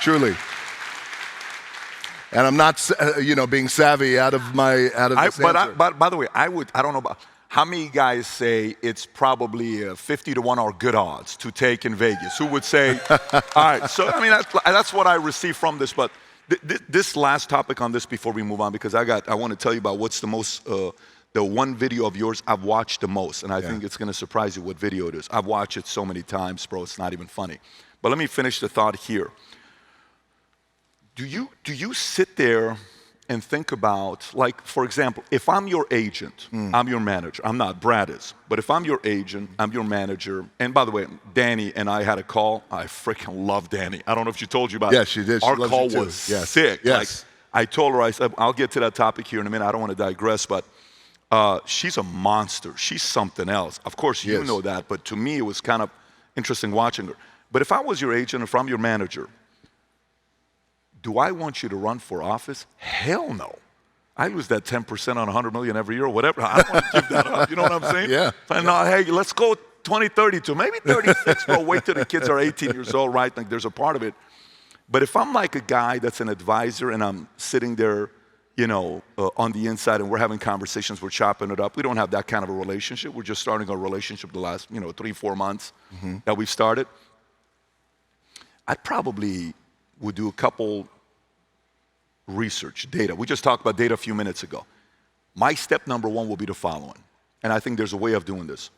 Truly. And I'm not, being savvy out of this answer. But by the way, I don't know about how many guys say it's probably 50 to 1 are good odds to take in Vegas. Who would say, all right, so I mean, that's what I received from this. But this last topic on this before we move on, because I want to tell you about what's the most, the one video of yours I've watched the most. And I think it's going to surprise you what video it is. I've watched it so many times, bro, it's not even funny. But let me finish the thought here. Do you sit there and think about, like, for example, if I'm your agent, I'm your manager. I'm not, Brad is. But if I'm your agent, I'm your manager. And by the way, Danny and I had a call. I freaking love Danny. I don't know if she told you about it. Yes, she did. Our call was sick. Yes. Like, I told her, I said, I'll get to that topic here in a minute. I don't want to digress, but she's a monster. She's something else. Of course, you know that. But to me, it was kind of interesting watching her. But if I was your agent, if I'm your manager, do I want you to run for office? Hell no. I lose that 10% on $100 million every year or whatever. I don't want to give that up. You know what I'm saying? Yeah. And hey, let's go 2032, maybe 36, but wait till the kids are 18 years old, right? Like there's a part of it. But if I'm like a guy that's an advisor and I'm sitting there, on the inside and we're having conversations, we're chopping it up. We don't have that kind of a relationship. We're just starting a relationship the last, 3-4 months that we've started. I probably would do a couple research, data. We just talked about data a few minutes ago. My step number one will be the following, and I think there's a way of doing this.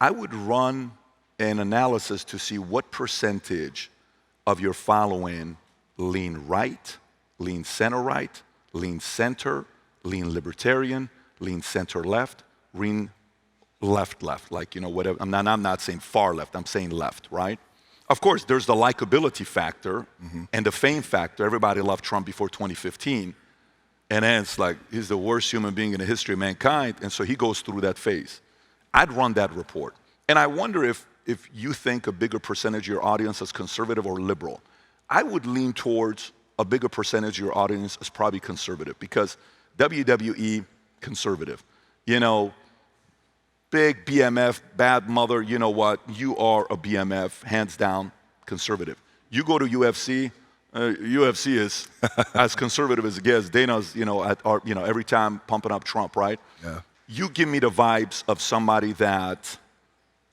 I would run an analysis to see what percentage of your following lean right, lean center right, lean center, lean libertarian, lean center left, lean left, like, whatever. I'm not saying far left, I'm saying left, right? Of course, there's the likability factor and the fame factor. Everybody loved Trump before 2015. And then it's like, he's the worst human being in the history of mankind. And so he goes through that phase. I'd run that report. And I wonder if you think a bigger percentage of your audience is conservative or liberal. I would lean towards a bigger percentage of your audience is probably conservative, because WWE, conservative. Big BMF, bad mother, you know what? You are a BMF, hands down, conservative. You go to UFC, UFC is as conservative as it gets. Dana's, every time pumping up Trump, right? Yeah. You give me the vibes of somebody that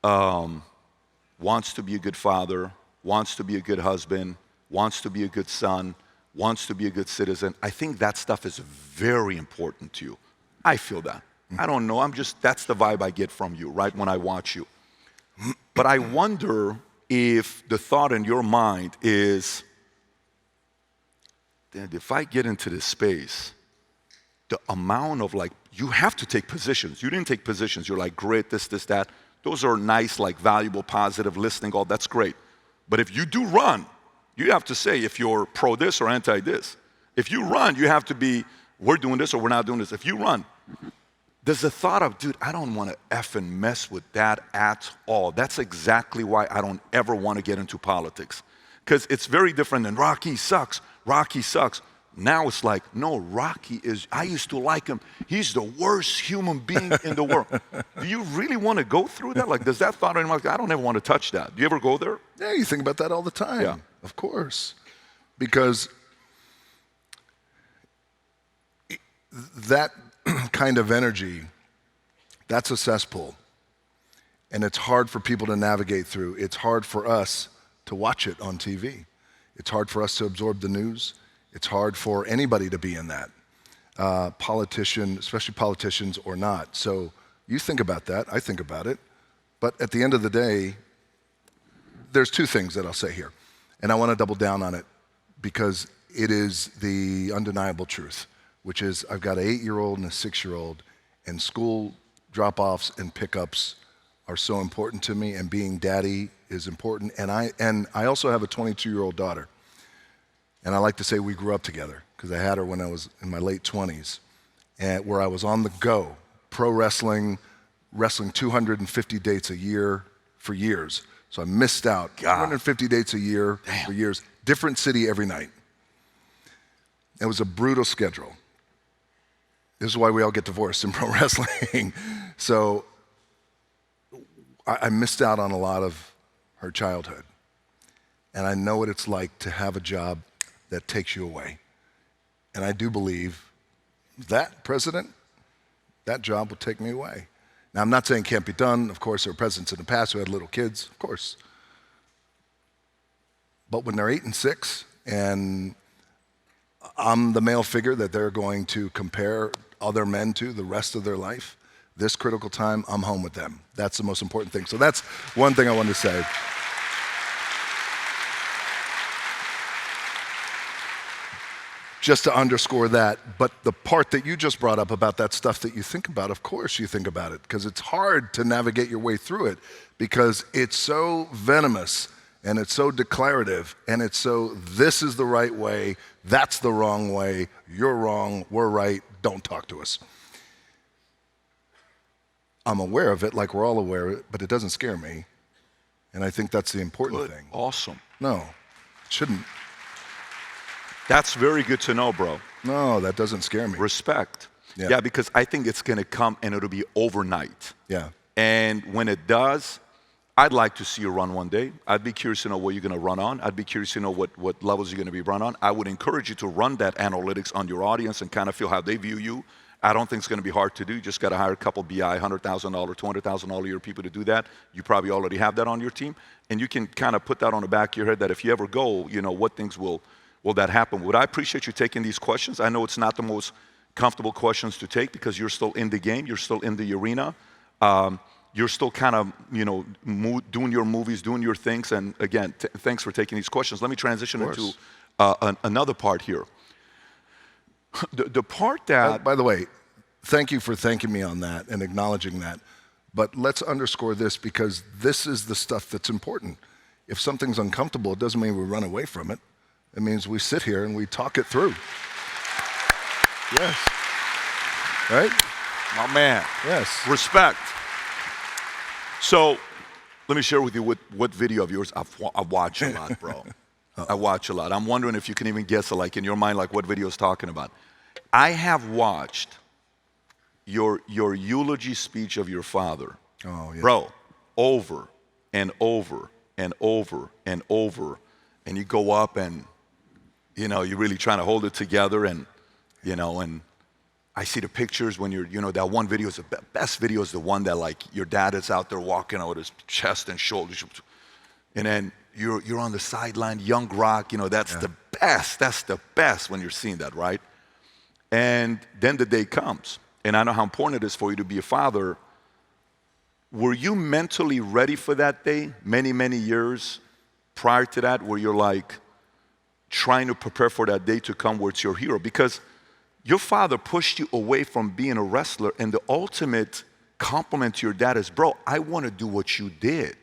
wants to be a good father, wants to be a good husband, wants to be a good son, wants to be a good citizen. I think that stuff is very important to you. I feel that. I don't know, that's the vibe I get from you, right, when I watch you. But I wonder if the thought in your mind is, if I get into this space, the amount of you have to take positions. You didn't take positions. You're like, grit, this, that. Those are nice, valuable, positive listening, all that's great. But if you do run, you have to say if you're pro this or anti this. If you run, you have to be, we're doing this or we're not doing this. If you run, there's the thought of, dude, I don't want to effing mess with that at all. That's exactly why I don't ever want to get into politics. Because it's very different than Rocky sucks. Now it's like, no, I used to like him. He's the worst human being in the world. Do you really want to go through that? Does that thought in your mind, I don't ever want to touch that. Do you ever go there? Yeah, you think about that all the time. Yeah. Of course. Because that kind of energy, that's a cesspool. And it's hard for people to navigate through. It's hard for us to watch it on TV. It's hard for us to absorb the news. It's hard for anybody to be in that, especially politicians or not. So you think about that, I think about it. But at the end of the day, there's two things that I'll say here. And I want to double down on it because it is the undeniable truth, which is I've got an 8-year-old and a 6-year-old, and school drop-offs and pickups are so important to me, and being daddy is important. And I also have a 22-year-old daughter. And I like to say we grew up together because I had her when I was in my late 20s, and where I was on the go, pro wrestling 250 dates a year for years. So I missed out. 250 dates a year for years, different city every night. It was a brutal schedule. This is why we all get divorced in pro wrestling. So I missed out on a lot of her childhood. And I know what it's like to have a job that takes you away. And I do believe that president, that job will take me away. Now, I'm not saying it can't be done. Of course, there were presidents in the past who had little kids, of course. But when they're 8 and 6, and I'm the male figure that they're going to compare other men to the rest of their life, this critical time, I'm home with them. That's the most important thing. So that's one thing I wanted to say. Just to underscore that, but the part that you just brought up about that stuff that you think about, of course you think about it, because it's hard to navigate your way through it, because it's so venomous, and it's so declarative, and it's so, this is the right way, that's the wrong way, you're wrong, we're right, don't talk to us. I'm aware of it, like we're all aware of it, but it doesn't scare me, and I think that's the important thing. Awesome. No, it shouldn't. That's very good to know, bro. No, that doesn't scare me. Respect. Yeah. Yeah, because I think it's going to come and it'll be overnight. Yeah. And when it does, I'd like to see you run one day. I'd be curious to know what you're going to run on. I'd be curious to know what levels you're going to be run on. I would encourage you to run that analytics on your audience and kind of feel how they view you. I don't think it's going to be hard to do. You just got to hire a couple BI, $100,000, $200,000 a year people to do that. You probably already have that on your team. And you can kind of put that on the back of your head that if you ever go, you know, what things will that happen? Would I appreciate you taking these questions? I know it's not the most comfortable questions to take because you're still in the game, you're still in the arena, you're still kind of, you know, doing your movies, doing your things. And again, thanks for taking these questions. Let me transition into another part here. The part that... By the way, thank you for thanking me on that and acknowledging that. But let's underscore this, because this is the stuff that's important. If something's uncomfortable, it doesn't mean we run away from it. It means we sit here and we talk it through. Yes. Right? My man. Yes. Respect. So let me share with you what video of yours I watch a lot, bro. I watch a lot. I'm wondering if you can even guess, like in your mind, like what video is talking about. I have watched your eulogy speech of your father. Oh, yeah. Bro, over and over and over and over. And you go up and, you know, you're really trying to hold it together, and, you know, and I see the pictures when you're, you know, that one video is the best video is the one that, like, your dad is out there walking out with his chest and shoulders, and then you're on the sideline, young Rock, you know, that's the best when you're seeing that, right? And then the day comes, and I know how important it is for you to be a father. Were you mentally ready for that day many, many years prior to that, where you're like trying to prepare for that day to come where it's your hero? Because your father pushed you away from being a wrestler, and the ultimate compliment to your dad is, bro, I want to do what you did.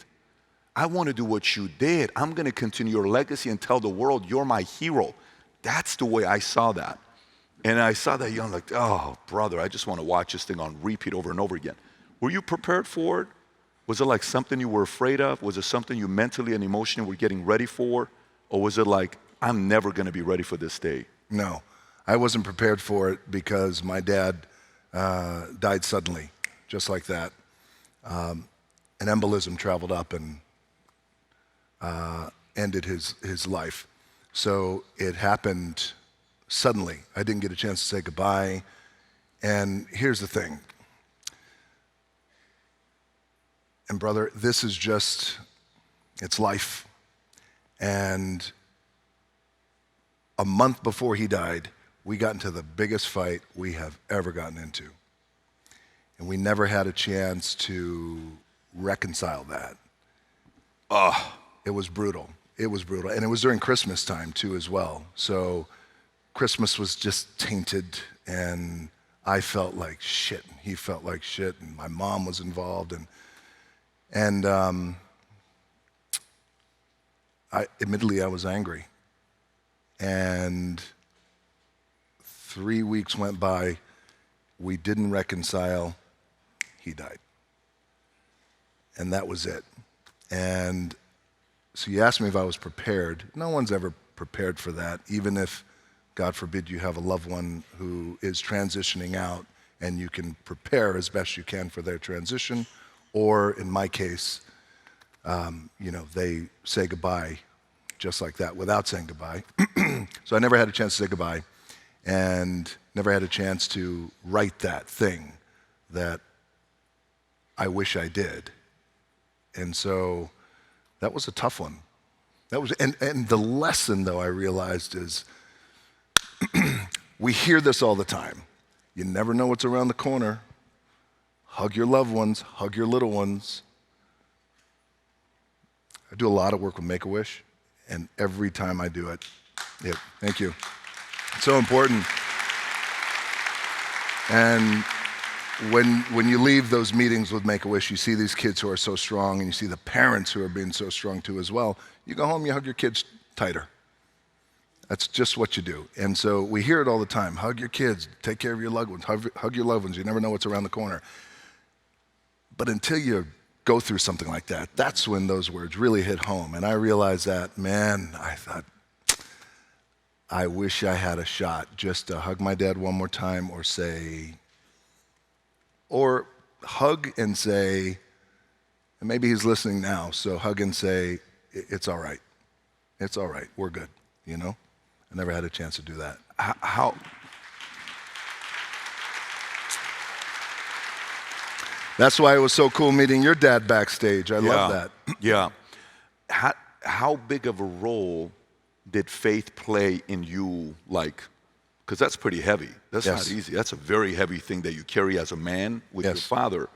I want to do what you did. I'm going to continue your legacy and tell the world you're my hero. That's the way I saw that. And I saw that, I'm like, oh, brother, I just want to watch this thing on repeat over and over again. Were you prepared for it? Was it like something you were afraid of? Was it something you mentally and emotionally were getting ready for? Or was it like, I'm never going to be ready for this day? No, I wasn't prepared for it because my dad died suddenly, just like that. An embolism traveled up and ended his life. So it happened suddenly. I didn't get a chance to say goodbye. And here's the thing. And brother, this is just, it's life. And a month before he died, we got into the biggest fight we have ever gotten into. And we never had a chance to reconcile that. It was brutal. It was brutal. And it was during Christmas time too as well. So Christmas was just tainted, and I felt like shit. And he felt like shit, and my mom was involved, and admittedly, I was angry. And 3 weeks went by, we didn't reconcile, he died. And that was it. And so you asked me if I was prepared. No one's ever prepared for that, even if God forbid you have a loved one who is transitioning out, and you can prepare as best you can for their transition, or in my case, they say goodbye just like that without saying goodbye. So I never had a chance to say goodbye, and never had a chance to write that thing that I wish I did. And so that was a tough one. That was, and the lesson, though, I realized is we hear this all the time. You never know what's around the corner. Hug your loved ones, hug your little ones. I do a lot of work with Make-A-Wish, and every time I do it, thank you. It's so important. And when you leave those meetings with Make-A-Wish, you see these kids who are so strong, and you see the parents who are being so strong too as well. You go home, you hug your kids tighter. That's just what you do. And so we hear it all the time. Hug your kids, take care of your loved ones, hug your loved ones. You never know what's around the corner. But until you go through something like that, that's when those words really hit home. And I realized that, man, I thought, I wish I had a shot just to hug my dad one more time, or hug and say, and maybe he's listening now, so hug and say, it's all right. It's all right. We're good, you know? I never had a chance to do that. How? That's why it was so cool meeting your dad backstage. I love that. Yeah. How big of a role did faith play in you, because that's pretty heavy. That's not easy. That's a very heavy thing that you carry as a man with your father.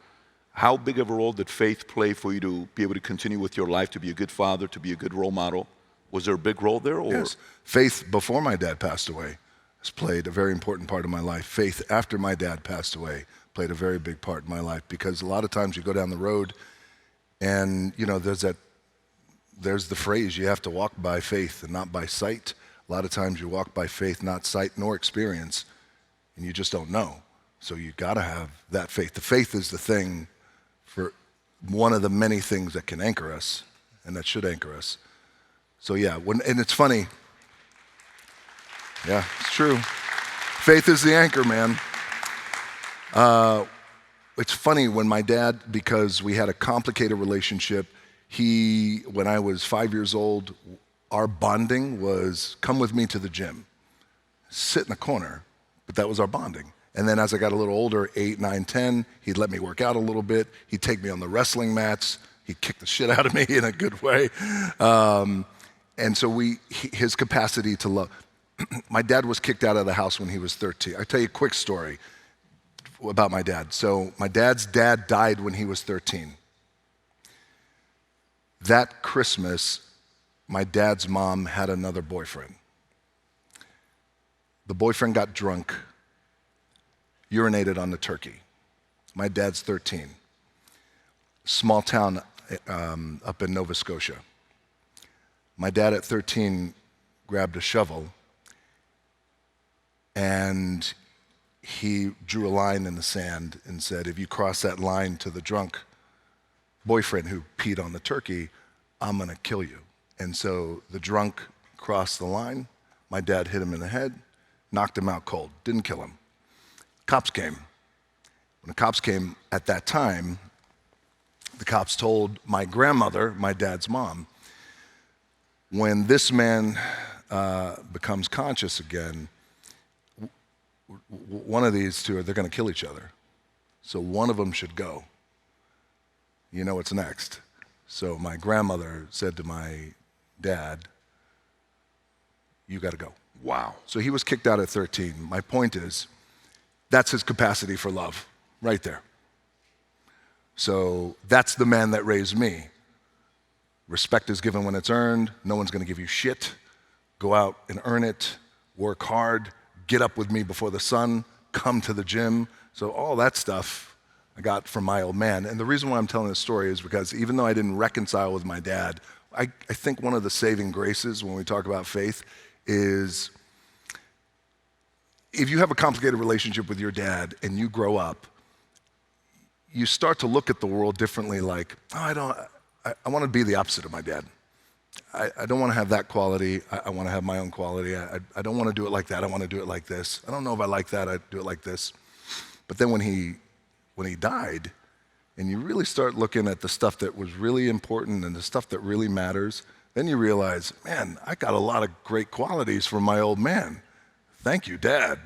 How big of a role did faith play for you to be able to continue with your life, to be a good father, to be a good role model? Was there a big role there? Or? Yes. Faith before my dad passed away has played a very important part of my life. Faith after my dad passed away played a very big part in my life, because a lot of times you go down the road and, there's the phrase, you have to walk by faith and not by sight. A lot of times you walk by faith, not sight nor experience, and you just don't know. So you got to have that faith. The faith is the thing, for one of the many things that can anchor us and that should anchor us. So yeah, and it's funny. Yeah, it's true. Faith is the anchor, man. It's funny when my dad, because we had a complicated relationship, when I was 5 years old, our bonding was come with me to the gym, sit in a corner, but that was our bonding. And then as I got a little older, 8, 9, 10, he'd let me work out a little bit. He'd take me on the wrestling mats. He'd kick the shit out of me in a good way. And so his capacity to love. My dad was kicked out of the house when he was 13. I'll tell you a quick story about my dad. So my dad's dad died when he was 13. That Christmas, my dad's mom had another boyfriend. The boyfriend got drunk, urinated on the turkey. My dad's 13. Small town up in Nova Scotia. My dad at 13 grabbed a shovel and he drew a line in the sand and said, if you cross that line to the drunk boyfriend who peed on the turkey, I'm gonna kill you. And so the drunk crossed the line. My dad hit him in the head, knocked him out cold, didn't kill him. Cops came. When the cops came at that time, the cops told my grandmother, my dad's mom, when this man becomes conscious again, one of these two, they're gonna kill each other. So one of them should go. You know what's next. So my grandmother said to my dad, you gotta go. Wow. So he was kicked out at 13. My point is, that's his capacity for love, right there. So that's the man that raised me. Respect is given when it's earned. No one's gonna give you shit. Go out and earn it, work hard, get up with me before the sun, come to the gym. So all that stuff I got from my old man. And the reason why I'm telling this story is because even though I didn't reconcile with my dad, I think one of the saving graces when we talk about faith is if you have a complicated relationship with your dad and you grow up, you start to look at the world differently, like, oh, I want to be the opposite of my dad. I don't want to have that quality. I want to have my own quality. I don't want to do it like that. I want to do it like this. I don't know if I like that. I do it like this. But then when he died, and you really start looking at the stuff that was really important and the stuff that really matters, then you realize, man, I got a lot of great qualities from my old man. Thank you, Dad.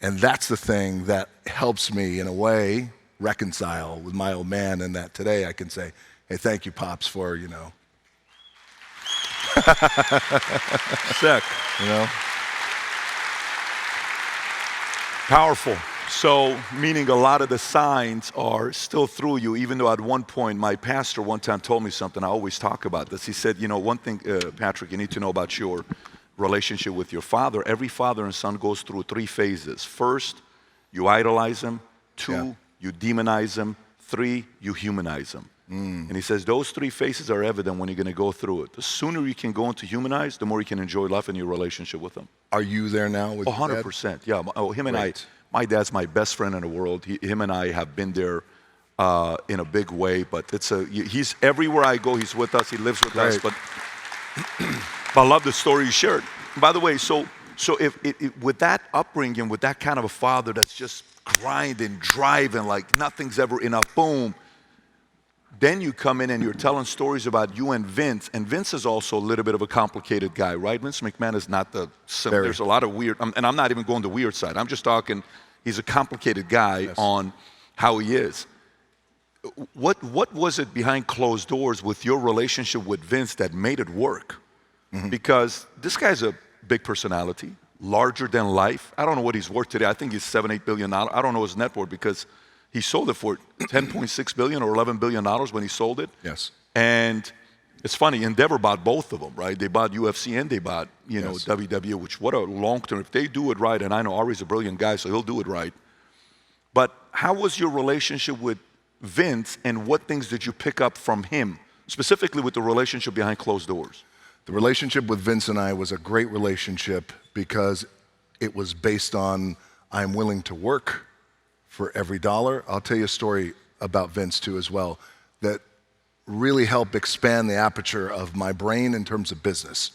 And that's the thing that helps me, in a way, reconcile with my old man, and that today I can say, hey, thank you, Pops, for, Sick. Powerful. So, meaning a lot of the signs are still through you, even though at one point, my pastor one time told me something, I always talk about this. He said, one thing, Patrick, you need to know about your relationship with your father. Every father and son goes through 3 phases. First, you idolize him. 2, you demonize him. 3, you humanize him. And he says those 3 phases are evident when you're going to go through it. The sooner you can go into humanize, the more you can enjoy life and your relationship with him. Are you there now with 100%. Yeah. Him and Great. my dad's my best friend in the world. Him and I have been there in a big way. But he's everywhere I go. He's with us. He lives with us. But I love the story you shared. By the way, so if with that upbringing, with that kind of a father that's just grinding, driving, like nothing's ever enough, boom. Then you come in and you're telling stories about you and Vince is also a little bit of a complicated guy, right? Vince McMahon is not the simple. There's a lot of weird, and I'm not even going the weird side. I'm just talking, he's a complicated guy on how he is. What was it behind closed doors with your relationship with Vince that made it work? Because this guy's a big personality, larger than life. I don't know what he's worth today. I think he's $7-8 billion. I don't know his net worth because he sold it for $10.6 billion or $11 billion when he sold it. Yes. And it's funny, Endeavor bought both of them, right? They bought UFC and they bought, WWE, which what a long term. If they do it right, and I know Ari's a brilliant guy, so he'll do it right. But how was your relationship with Vince, and what things did you pick up from him, specifically with the relationship behind closed doors? The relationship with Vince and I was a great relationship because it was based on I'm willing to work for every dollar. I'll tell you a story about Vince too as well that really helped expand the aperture of my brain in terms of business.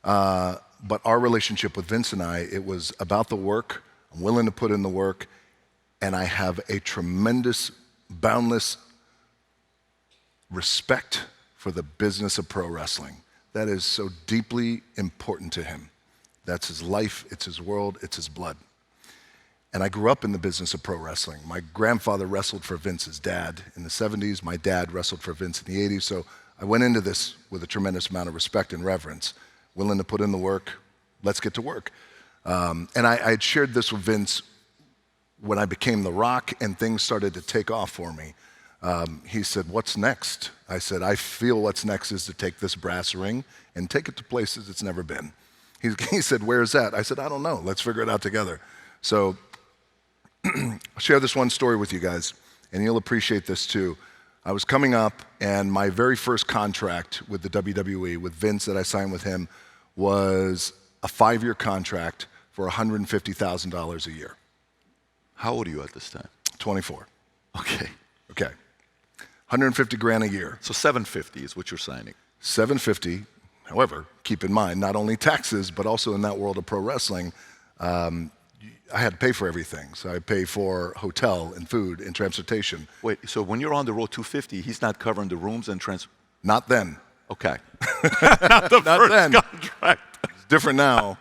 But our relationship with Vince and I, it was about the work. I'm willing to put in the work, and I have a tremendous, boundless respect for the business of pro wrestling. That is so deeply important to him. That's his life, it's his world, it's his blood. And I grew up in the business of pro wrestling. My grandfather wrestled for Vince's dad in the 70s. My dad wrestled for Vince in the 80s. So I went into this with a tremendous amount of respect and reverence, willing to put in the work. Let's get to work. And I had shared this with Vince when I became The Rock and things started to take off for me. He said, what's next? I said, I feel what's next is to take this brass ring and take it to places it's never been. He said, where's that? I said, I don't know. Let's figure it out together. So I'll share this one story with you guys, and you'll appreciate this too. I was coming up, and my very first contract with the WWE, with Vince that I signed with him, was a 5-year contract for $150,000 a year. How old are you at this time? 24. Okay. Okay. 150 grand a year. So 750 is what you're signing. 750. However, keep in mind, not only taxes, but also in that world of pro wrestling, I had to pay for everything. So I pay for hotel and food and transportation. Wait, so when you're on the road 250, he's not covering the rooms and Not then. Okay. Not first then. contract. It's different now.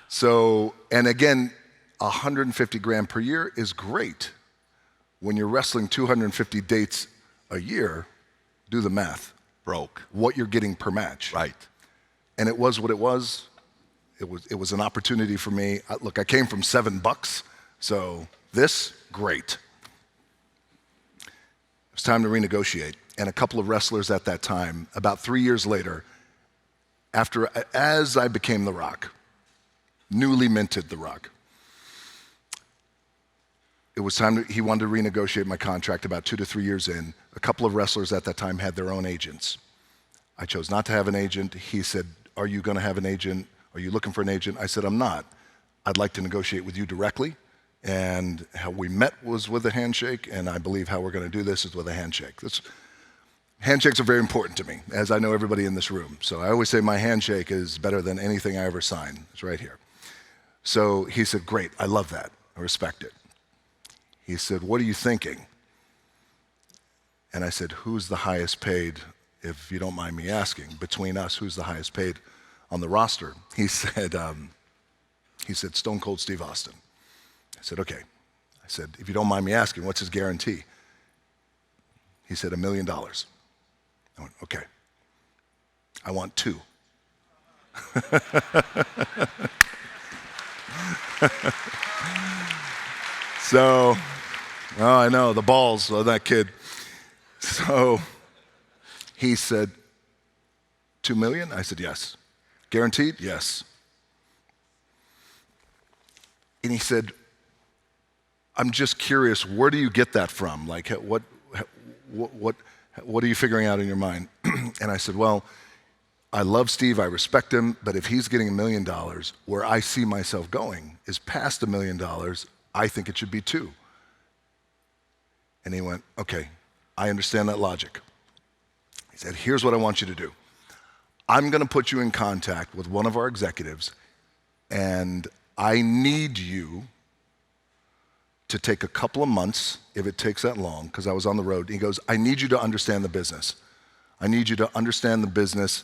So, and again, 150 grand per year is great. When you're wrestling 250 dates a year, do the math. Broke. What you're getting per match. Right. And it was what it was. It was an opportunity for me. Look, I came from $7, so this, great. It was time to renegotiate. And a couple of wrestlers at that time, about 3 years later, as I became The Rock, newly minted The Rock, it was time he wanted to renegotiate my contract about 2 to 3 years in. A couple of wrestlers at that time had their own agents. I chose not to have an agent. He said, are you going to have an agent? Are you looking for an agent? I said, I'm not. I'd like to negotiate with you directly. And how we met was with a handshake, and I believe how we're going to do this is with a handshake. handshakes are very important to me, as I know everybody in this room. So I always say my handshake is better than anything I ever sign. It's right here. So he said, great, I love that. I respect it. He said, what are you thinking? And I said, who's the highest paid, if you don't mind me asking, between us, who's the highest paid on the roster? He said, Stone Cold Steve Austin. I said, okay. I said, if you don't mind me asking, what's his guarantee? He said, $1 million. I went, okay. I want 2. So, oh, I know, the balls of that kid. So he said, 2 million? I said, yes. Guaranteed? Yes. And he said, I'm just curious, where do you get that from? Like, what are you figuring out in your mind? And I said, well, I love Steve, I respect him, but if he's getting $1 million, where I see myself going is past $1 million, I think it should be 2. And he went, okay, I understand that logic. He said, here's what I want you to do. I'm gonna put you in contact with one of our executives, and I need you to take a couple of months, if it takes that long, because I was on the road. He goes, I need you to understand the business. I need you to understand the business,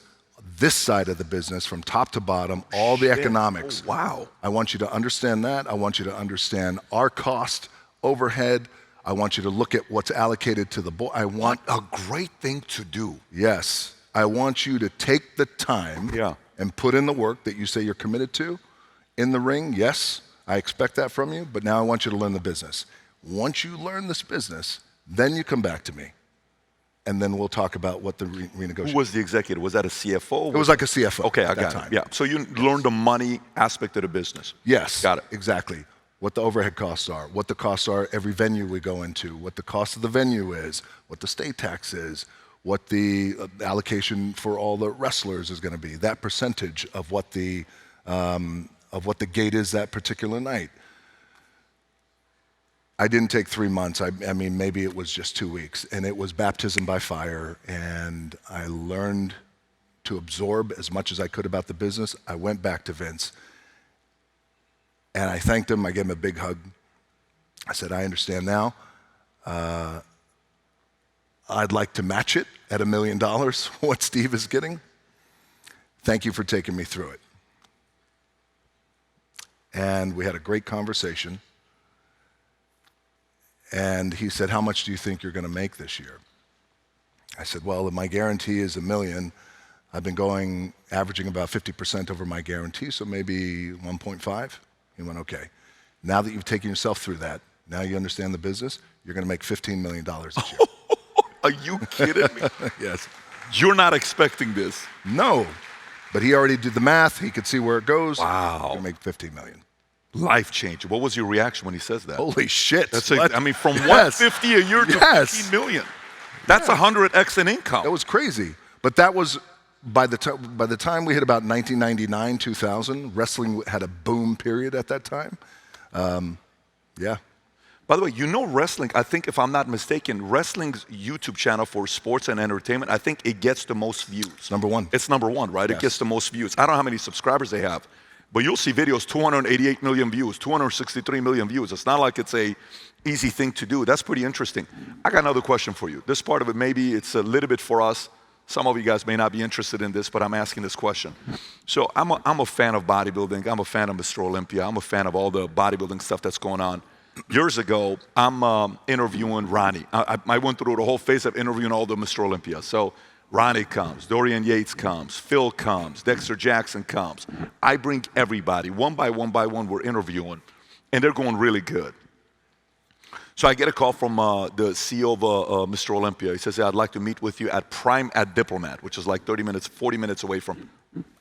this side of the business, from top to bottom, all the economics. Oh, wow. I want you to understand that. I want you to understand our cost, overhead. I want you to look at what's allocated to the board. What a great thing to do. Yes. I want you to take the time and put in the work that you say you're committed to in the ring. Yes, I expect that from you, but now I want you to learn the business. Once you learn this business, then you come back to me, and then we'll talk about what the renegotiation. Who was the executive? Was that a CFO? It was like a CFO. Okay, I got it. Yeah, so you learned the money aspect of the business. Yes, got it. Exactly. What the overhead costs are, what the costs are every venue we go into, what the cost of the venue is, what the state tax is, what the allocation for all the wrestlers is going to be, that percentage of what the gate is that particular night. I didn't take 3 months. I mean, maybe it was just 2 weeks, and it was baptism by fire, and I learned to absorb as much as I could about the business. I went back to Vince, and I thanked him. I gave him a big hug. I said, I understand now. I'd like to match it at $1 million, what Steve is getting. Thank you for taking me through it. And we had a great conversation. And he said, how much do you think you're going to make this year? I said, well, if my guarantee is $1 million, I've been averaging about 50% over my guarantee, so maybe 1.5. He went, okay. Now that you've taken yourself through that, now you understand the business, you're going to make $15 million this year. Are you kidding me? Yes. You're not expecting this. No, but he already did the math. He could see where it goes. Wow. You're going to make $15 million. Life changer. What was your reaction when he says that? Holy shit. That's I mean, from 150 a year to 15 million. That's 100x in income. That was crazy. But that was, by the time we hit about 1999, 2000, wrestling had a boom period at that time. Yeah. By the way, you know wrestling, I think if I'm not mistaken, wrestling's YouTube channel for sports and entertainment, I think it gets the most views. Number one. It's number one, right? Yes. It gets the most views. I don't know how many subscribers they have, but you'll see videos, 288 million views, 263 million views. It's not like it's a easy thing to do. That's pretty interesting. I got another question for you. This part of it, maybe it's a little bit for us. Some of you guys may not be interested in this, but I'm asking this question. So I'm a fan of bodybuilding. I'm a fan of Mr. Olympia. I'm a fan of all the bodybuilding stuff that's going on. Years ago, I'm interviewing Ronnie. I went through the whole phase of interviewing all the Mr. Olympia. So Ronnie comes, Dorian Yates comes, Phil comes, Dexter Jackson comes. I bring everybody, one by one, we're interviewing, and they're going really good. So I get a call from the CEO of Mr. Olympia. He says, hey, I'd like to meet with you at Prime at Diplomat, which is like 30 minutes, 40 minutes away from,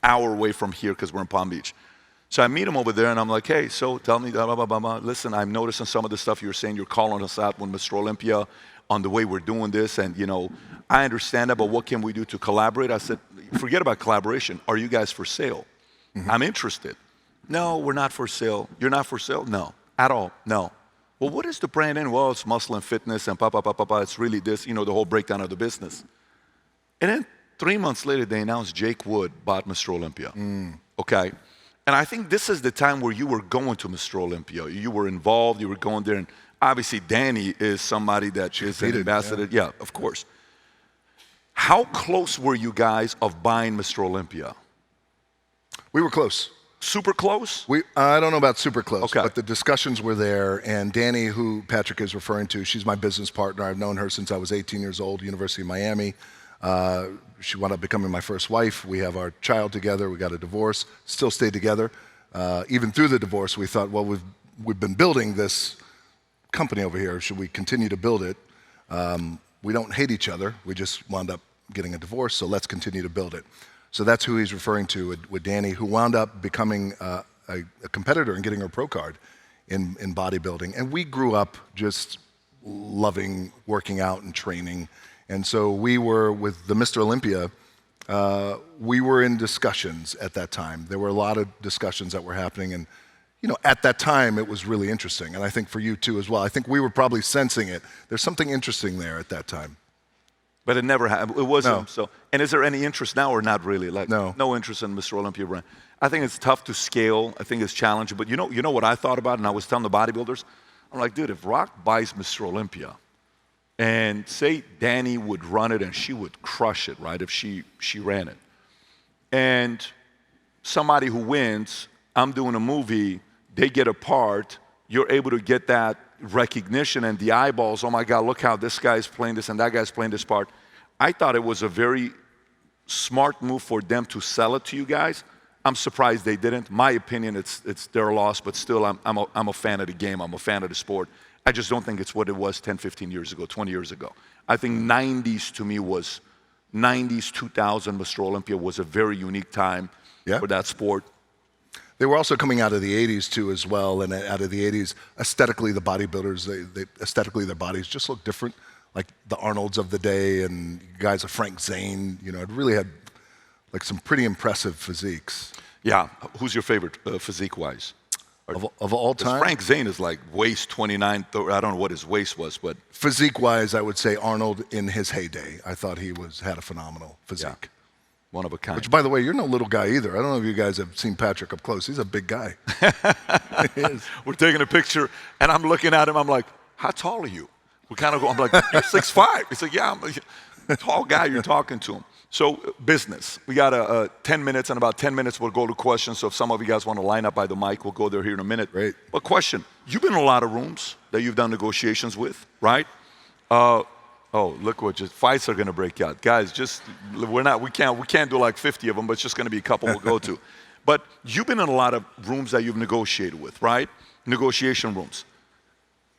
hour away from here because we're in Palm Beach. So I meet him over there, and I'm like, hey, so tell me, blah, blah, blah, blah. Listen, I'm noticing some of the stuff you were saying. You're calling us out with Mr. Olympia on the way we're doing this, and, you know, I understand that, but what can we do to collaborate? I said, forget about collaboration. Are you guys for sale? Mm-hmm. I'm interested. No, we're not for sale. You're not for sale? No, at all, no. Well, what is the brand in? Well, it's muscle and fitness and It's really this, you know, the whole breakdown of the business. And then 3 months later, they announced Jake Wood bought Mr. Olympia. Okay? And I think this is the time where you were going to Mr. Olympia. You were involved, you were going there, and obviously Danny is somebody that is an ambassador. Yeah, of course. How close were you guys of buying Mr. Olympia? We were close. Super close? I don't know about super close, Okay. but the discussions were there. And Danny, who Patrick is referring to, she's my business partner. I've known her since I was 18 years old, University of Miami. She wound up becoming my first wife. We have our child together. We got a divorce, still stayed together. Even through the divorce, we thought, well, we've been building this company over here. Should we continue to build it? We don't hate each other. We just wound up getting a divorce, so let's continue to build it. So that's who he's referring to with Danny, who wound up becoming a competitor and getting her pro card in bodybuilding. And we grew up just loving working out and training. And so we were, with the Mr. Olympia, we were in discussions at that time. There were a lot of discussions that were happening. And, you know, at that time, it was really interesting. And I think for you too as well. I think we were probably sensing it. There's something interesting there at that time. But it never happened. It wasn't. No. So. And is there any interest now or not really? Like, no interest in Mr. Olympia brand. I think it's tough to scale. I think it's challenging. But you know what I thought about, and I was telling the bodybuilders, I'm like, dude, if Rock buys Mr. Olympia, and say Danny would run it and she would crush it, right? If she ran it, and somebody who wins, I'm doing a movie, they get a part, you're able to get that recognition and the eyeballs. Oh my God, look how this guy's playing this and that guy's playing this part. I thought it was a very smart move for them to sell it to you guys. I'm surprised they didn't. My opinion, it's their loss, but still, I'm a fan of the game. I'm a fan of the sport. I just don't think it's what it was 10, 15 years ago, 20 years ago. I think 90s to me was 90s, 2000. Mr. Olympia was a very unique time for that sport. They were also coming out of the 80s too as well, and out of the 80s, aesthetically, the bodybuilders, they aesthetically, their bodies just look different, like the Arnolds of the day and guys like Frank Zane. You know, it really had like some pretty impressive physiques. Yeah, who's your favorite physique-wise? Of all time? Frank Zane is like waist 29, I don't know what his waist was, but... Physique-wise, I would say Arnold in his heyday. I thought he had a phenomenal physique. Yeah. One of a kind. Which, by the way, you're no little guy either. I don't know if you guys have seen Patrick up close. He's a big guy. We're taking a picture, and I'm looking at him. I'm like, how tall are you? We kind of go, I'm like, you're 6'5". He's like, yeah, I'm a tall guy. You're talking to him. So business. We got 10 minutes, and about 10 minutes we'll go to questions. So if some of you guys want to line up by the mic, we'll go there here in a minute. Great. But question, you've been in a lot of rooms that you've done negotiations with, right? Oh, look what fights are going to break out. Guys, we can't do like 50 of them, but it's just going to be a couple we'll go to. But you've been in a lot of rooms that you've negotiated with, right? Negotiation rooms.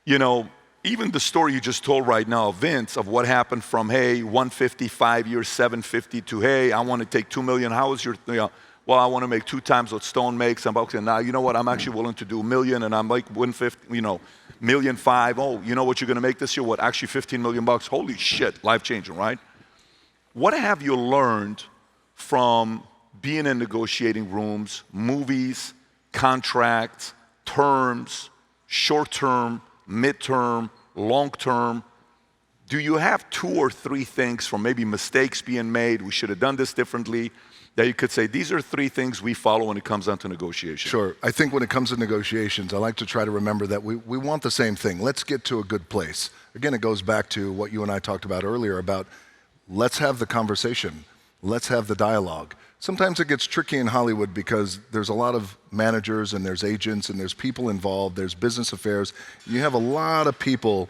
You know, even the story you just told right now, Vince, of what happened from, hey, 150, 5 years, 750 to, hey, I want to take 2 million. How is your, well, I want to make 2 times what Stone makes. I'm okay, now, you know what, I'm actually willing to do $1 million, and I'm like 150, $1.5 million. Oh, you know what you're going to make this year? What, actually $15 million? Holy shit, life-changing, right? What have you learned from being in negotiating rooms, movies, contracts, terms, short-term, mid-term, long-term? Do you have 2 or 3 things from maybe mistakes being made, we should have done this differently, that you could say, these are 3 things we follow when it comes down to negotiation? Sure. I think when it comes to negotiations, I like to try to remember that we want the same thing. Let's get to a good place. Again, it goes back to what you and I talked about earlier about let's have the conversation. Let's have the dialogue. Sometimes it gets tricky in Hollywood because there's a lot of managers and there's agents and there's people involved, there's business affairs. You have a lot of people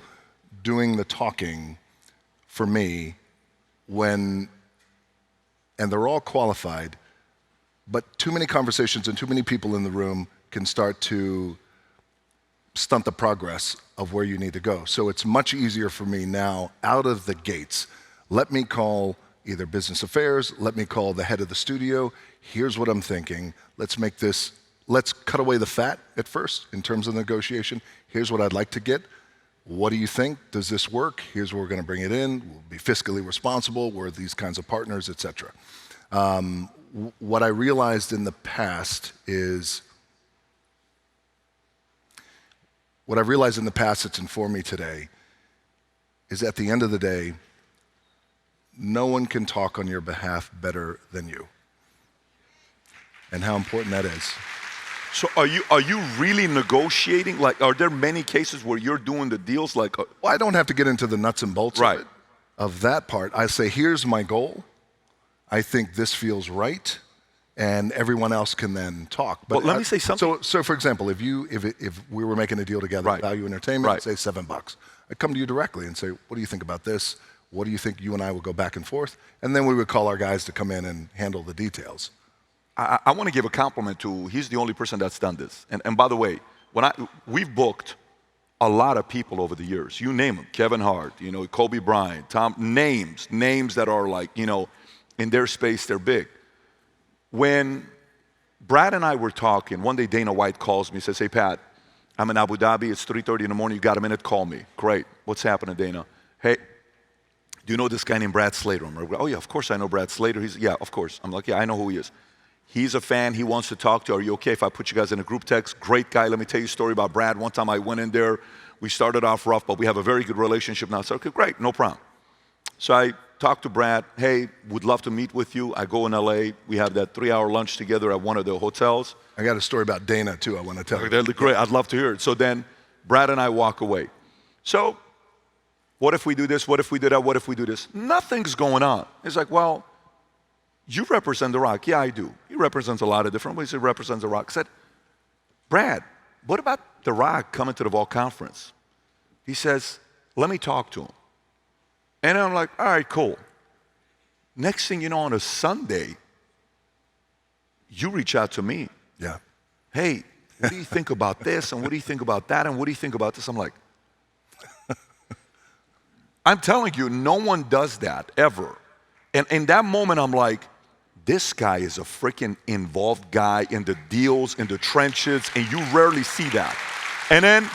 doing the talking for me and they're all qualified, but too many conversations and too many people in the room can start to stunt the progress of where you need to go. So it's much easier for me now, out of the gates, let me call either business affairs, let me call the head of the studio, here's what I'm thinking, let's cut away the fat at first in terms of negotiation, here's what I'd like to get, what do you think, does this work, here's where we're going to bring it in, we'll be fiscally responsible, we're these kinds of partners, etc. What I realized in the past is, it's informed me today, is at the end of the day, no one can talk on your behalf better than you. And how important that is. So are you really negotiating? Like, are there many cases where you're doing the deals? Like, Well, I don't have to get into the nuts and bolts Right. of it, of that part. I say, here's my goal. I think this feels right, and everyone else can then talk. But let me say something. So for example, if we were making a deal together, Right. Value Entertainment, Right. say $7, I'd come to you directly and say, what do you think about this? What do you think? You and I would go back and forth, and then we would call our guys to come in and handle the details. I want to give a compliment to, he's the only person that's done this. And by the way, we've booked a lot of people over the years. You name them, Kevin Hart, Kobe Bryant, names that are like, in their space, they're big. When Brad and I were talking, one day Dana White calls me, says, hey, Pat, I'm in Abu Dhabi, it's 3:30 in the morning, you got a minute, call me. Great, what's happening, Dana? Hey, do you know this guy named Brad Slater? I'm like, oh yeah, of course I know Brad Slater. Yeah, of course. I'm like, yeah, I know who he is. He's a fan, he wants to talk to you. Are you okay if I put you guys in a group text? Great guy, let me tell you a story about Brad. One time I went in there, we started off rough, but we have a very good relationship now. I said, okay, great, no problem. So I talked to Brad, hey, would love to meet with you. I go in LA, we have that 3-hour lunch together at one of the hotels. I got a story about Dana too I want to tell you. Great, I'd love to hear it. So then Brad and I walk away. So what if we do this? What if we do that? What if we do this? Nothing's going on. It's like, well, you represent The Rock. Yeah, I do. He represents a lot of different ways. He represents The Rock. I said, Brad, what about The Rock coming to the Vault Conference? He says, let me talk to him. And I'm like, all right, cool. Next thing you know, on a Sunday, you reach out to me. Yeah. Hey, what do you think about this? And what do you think about that? And what do you think about this? I'm like, I'm telling you, no one does that ever. And in that moment, I'm like, this guy is a freaking involved guy in the deals, in the trenches, and you rarely see that. And then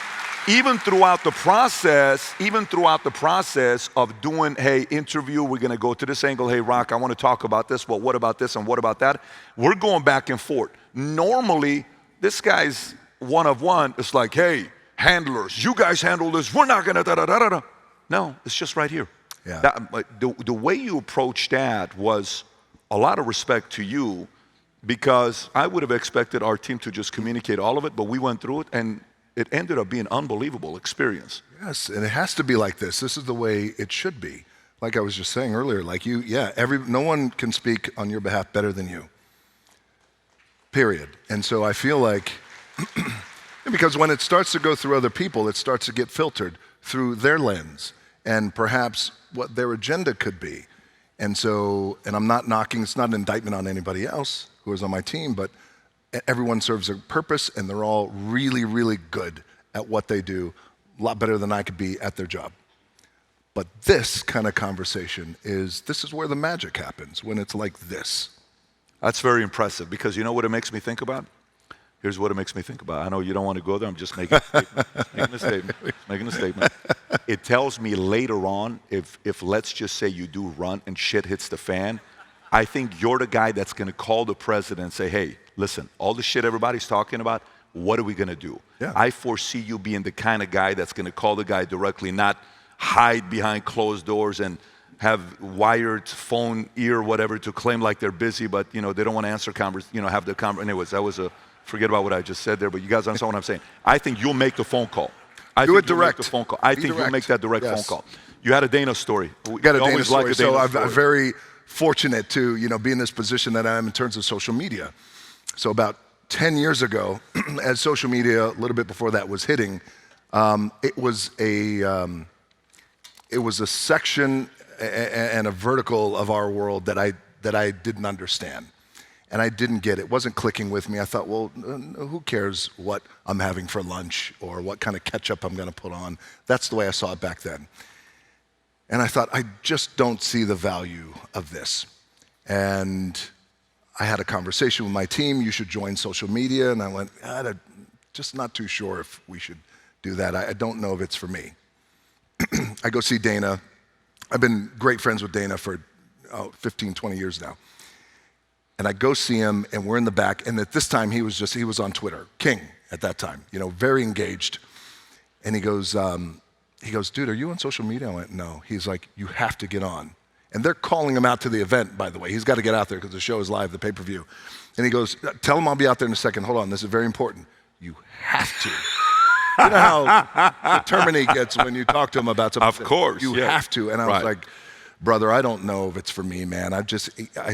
even throughout the process of doing, hey, interview, we're gonna go to this angle, hey, Rock, I wanna talk about this, well, what about this and what about that? We're going back and forth. Normally, this guy's one of one. It's like, hey, handlers, you guys handle this, we're not gonna da-da-da-da-da. No, it's just right here. Yeah. The way you approached that was a lot of respect to you, because I would have expected our team to just communicate all of it, but we went through it and it ended up being an unbelievable experience. Yes, and it has to be like this. This is the way it should be. Like I was just saying earlier, like you, yeah, no one can speak on your behalf better than you. Period. And so I feel like, because when it starts to go through other people, it starts to get filtered through their lens and perhaps what their agenda could be. And so, and I'm not knocking, it's not an indictment on anybody else who is on my team, but everyone serves a purpose and they're all really, really good at what they do, a lot better than I could be at their job. But this kind of conversation this is where the magic happens, when it's like this. That's very impressive, because you know what it makes me think about? Here's what it makes me think about. I know you don't want to go there. I'm just making a statement. It tells me later on, if let's just say you do run and shit hits the fan, I think you're the guy that's going to call the president and say, hey, listen, all the shit everybody's talking about, what are we going to do? Yeah. I foresee you being the kind of guy that's going to call the guy directly, not hide behind closed doors and have wired phone ear, whatever, to claim like they're busy, but they don't want to answer have the conversation. Anyways, that was forget about what I just said there, but you guys understand what I'm saying. I think you'll make the phone call. I think you'll make the phone call. I think you'll make that direct phone call. You had a Dana story. We got a Dana story. So I'm very fortunate to be in this position that I am in terms of social media. So about 10 years ago, as social media, a little bit before that was hitting, it was a section and a vertical of our world that I didn't understand. And I didn't get it. It wasn't clicking with me. I thought, well, who cares what I'm having for lunch or what kind of ketchup I'm going to put on? That's the way I saw it back then. And I thought, I just don't see the value of this. And I had a conversation with my team. You should join social media. And I went, I'm just not too sure if we should do that. I don't know if it's for me. I go see Dana. I've been great friends with Dana for 15, 20 years now. And I go see him, and we're in the back. And at this time, he was on Twitter, king at that time, very engaged. And he goes, dude, are you on social media? I went, no. He's like, you have to get on. And they're calling him out to the event, by the way. He's got to get out there because the show is live, the pay-per-view. And he goes, tell him I'll be out there in a second. Hold on, this is very important. You have to. You know how determined he gets when you talk to him about something. Of course. You have to. And I was like, brother, I don't know if it's for me, man. I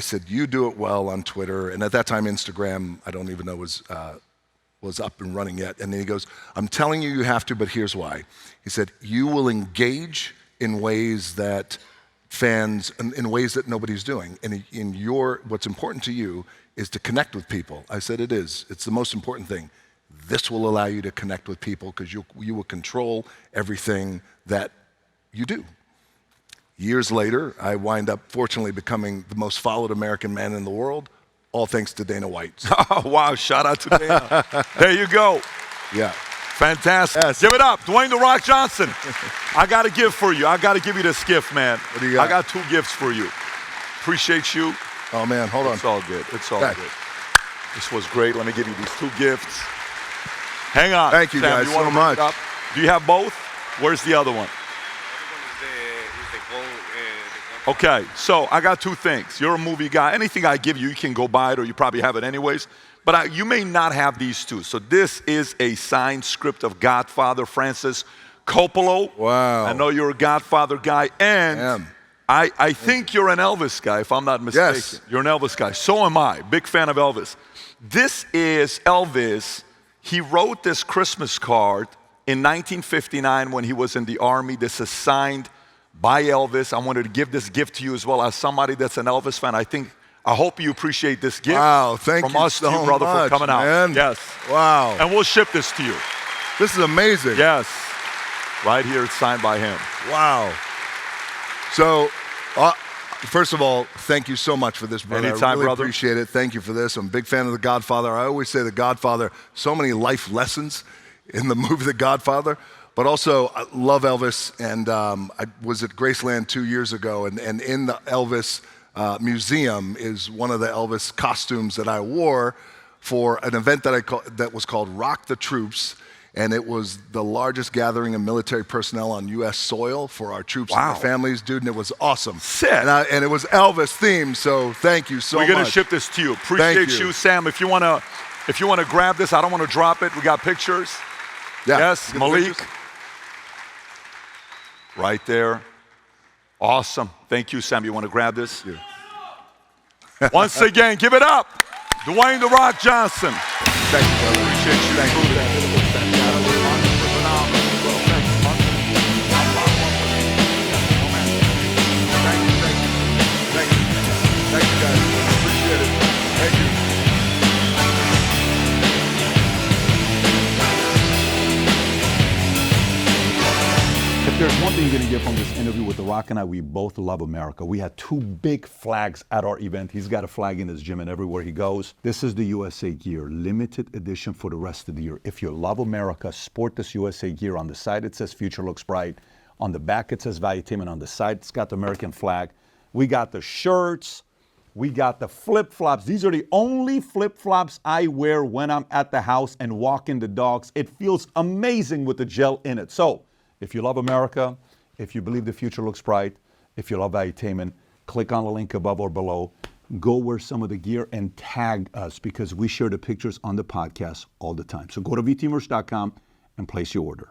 said, you do it well on Twitter. And at that time, Instagram, I don't even know was up and running yet. And then he goes, I'm telling you, you have to, but here's why. He said, you will engage in ways that fans, in ways that nobody's doing. And what's important to you is to connect with people. I said, it is. It's the most important thing. This will allow you to connect with people because you will control everything that you do. Years later, I wind up fortunately becoming the most followed American man in the world, all thanks to Dana White. Oh, wow, shout out to Dana. There you go. Yeah. Fantastic. Yes. Give it up, Dwayne "The Rock" Johnson. I got a gift for you. I got to give you this gift, man. What do you got? I got 2 gifts for you. Appreciate you. Oh, man, hold on. It's all good. It's all good. This was great. Let me give you these 2 gifts. Hang on. Thank you, Sam, guys, so much. Do you have both? Where's the other one? Okay, so I got 2 things. You're a movie guy. Anything I give you, you can go buy it, or you probably have it anyways. But you may not have these 2. So this is a signed script of Godfather Francis Coppola. Wow. I know you're a Godfather guy, and I think you're an Elvis guy, if I'm not mistaken. Yes. You're an Elvis guy. So am I. Big fan of Elvis. This is Elvis. He wrote this Christmas card in 1959 when he was in the Army. This is signed by Elvis. I wanted to give this gift to you as well as somebody that's an Elvis fan. I hope you appreciate this gift. Wow, thank you from us so to you, brother, much, for coming out. man. Yes. Wow. And we'll ship this to you. This is amazing. Yes. Right here, it's signed by him. Wow. So, first of all, thank you so much for this, brother. Anytime, I really brother. appreciate it. Thank you for this. I'm a big fan of The Godfather. I always say The Godfather, so many life lessons in the movie The Godfather. But also, I love Elvis, and I was at Graceland 2 years ago, and in the Elvis museum is one of the Elvis costumes that I wore for an event that was called Rock the Troops, and it was the largest gathering of military personnel on U.S. soil for our troops and their families, dude, and it was awesome. Sick. And it was Elvis themed, so thank you so much. We're going to ship this to you. Appreciate you, Sam. If you want to grab this, I don't want to drop it. We got pictures. Yeah. Yes, Malik. Right there. Awesome. Thank you, Sam. You want to grab this? Yeah. Once again, give it up. Dwayne "The Rock" Johnson. Thank you, brother. Appreciate you. Thank you. Thank you, guys. Appreciate it. Thank you. If there's one thing you're going to get from this interview with The Rock and I, we both love America. We had 2 big flags at our event. He's got a flag in his gym and everywhere he goes. This is the USA gear, limited edition for the rest of the year. If you love America, sport this USA gear. On the side it says Future Looks Bright. On the back it says Valuetainment. On the side it's got the American flag. We got the shirts. We got the flip-flops. These are the only flip-flops I wear when I'm at the house and walking the dogs. It feels amazing with the gel in it. So, if you love America, if you believe the future looks bright, if you love Valuetainment, click on the link above or below. Go wear some of the gear and tag us because we share the pictures on the podcast all the time. So go to vtmerch.com and place your order.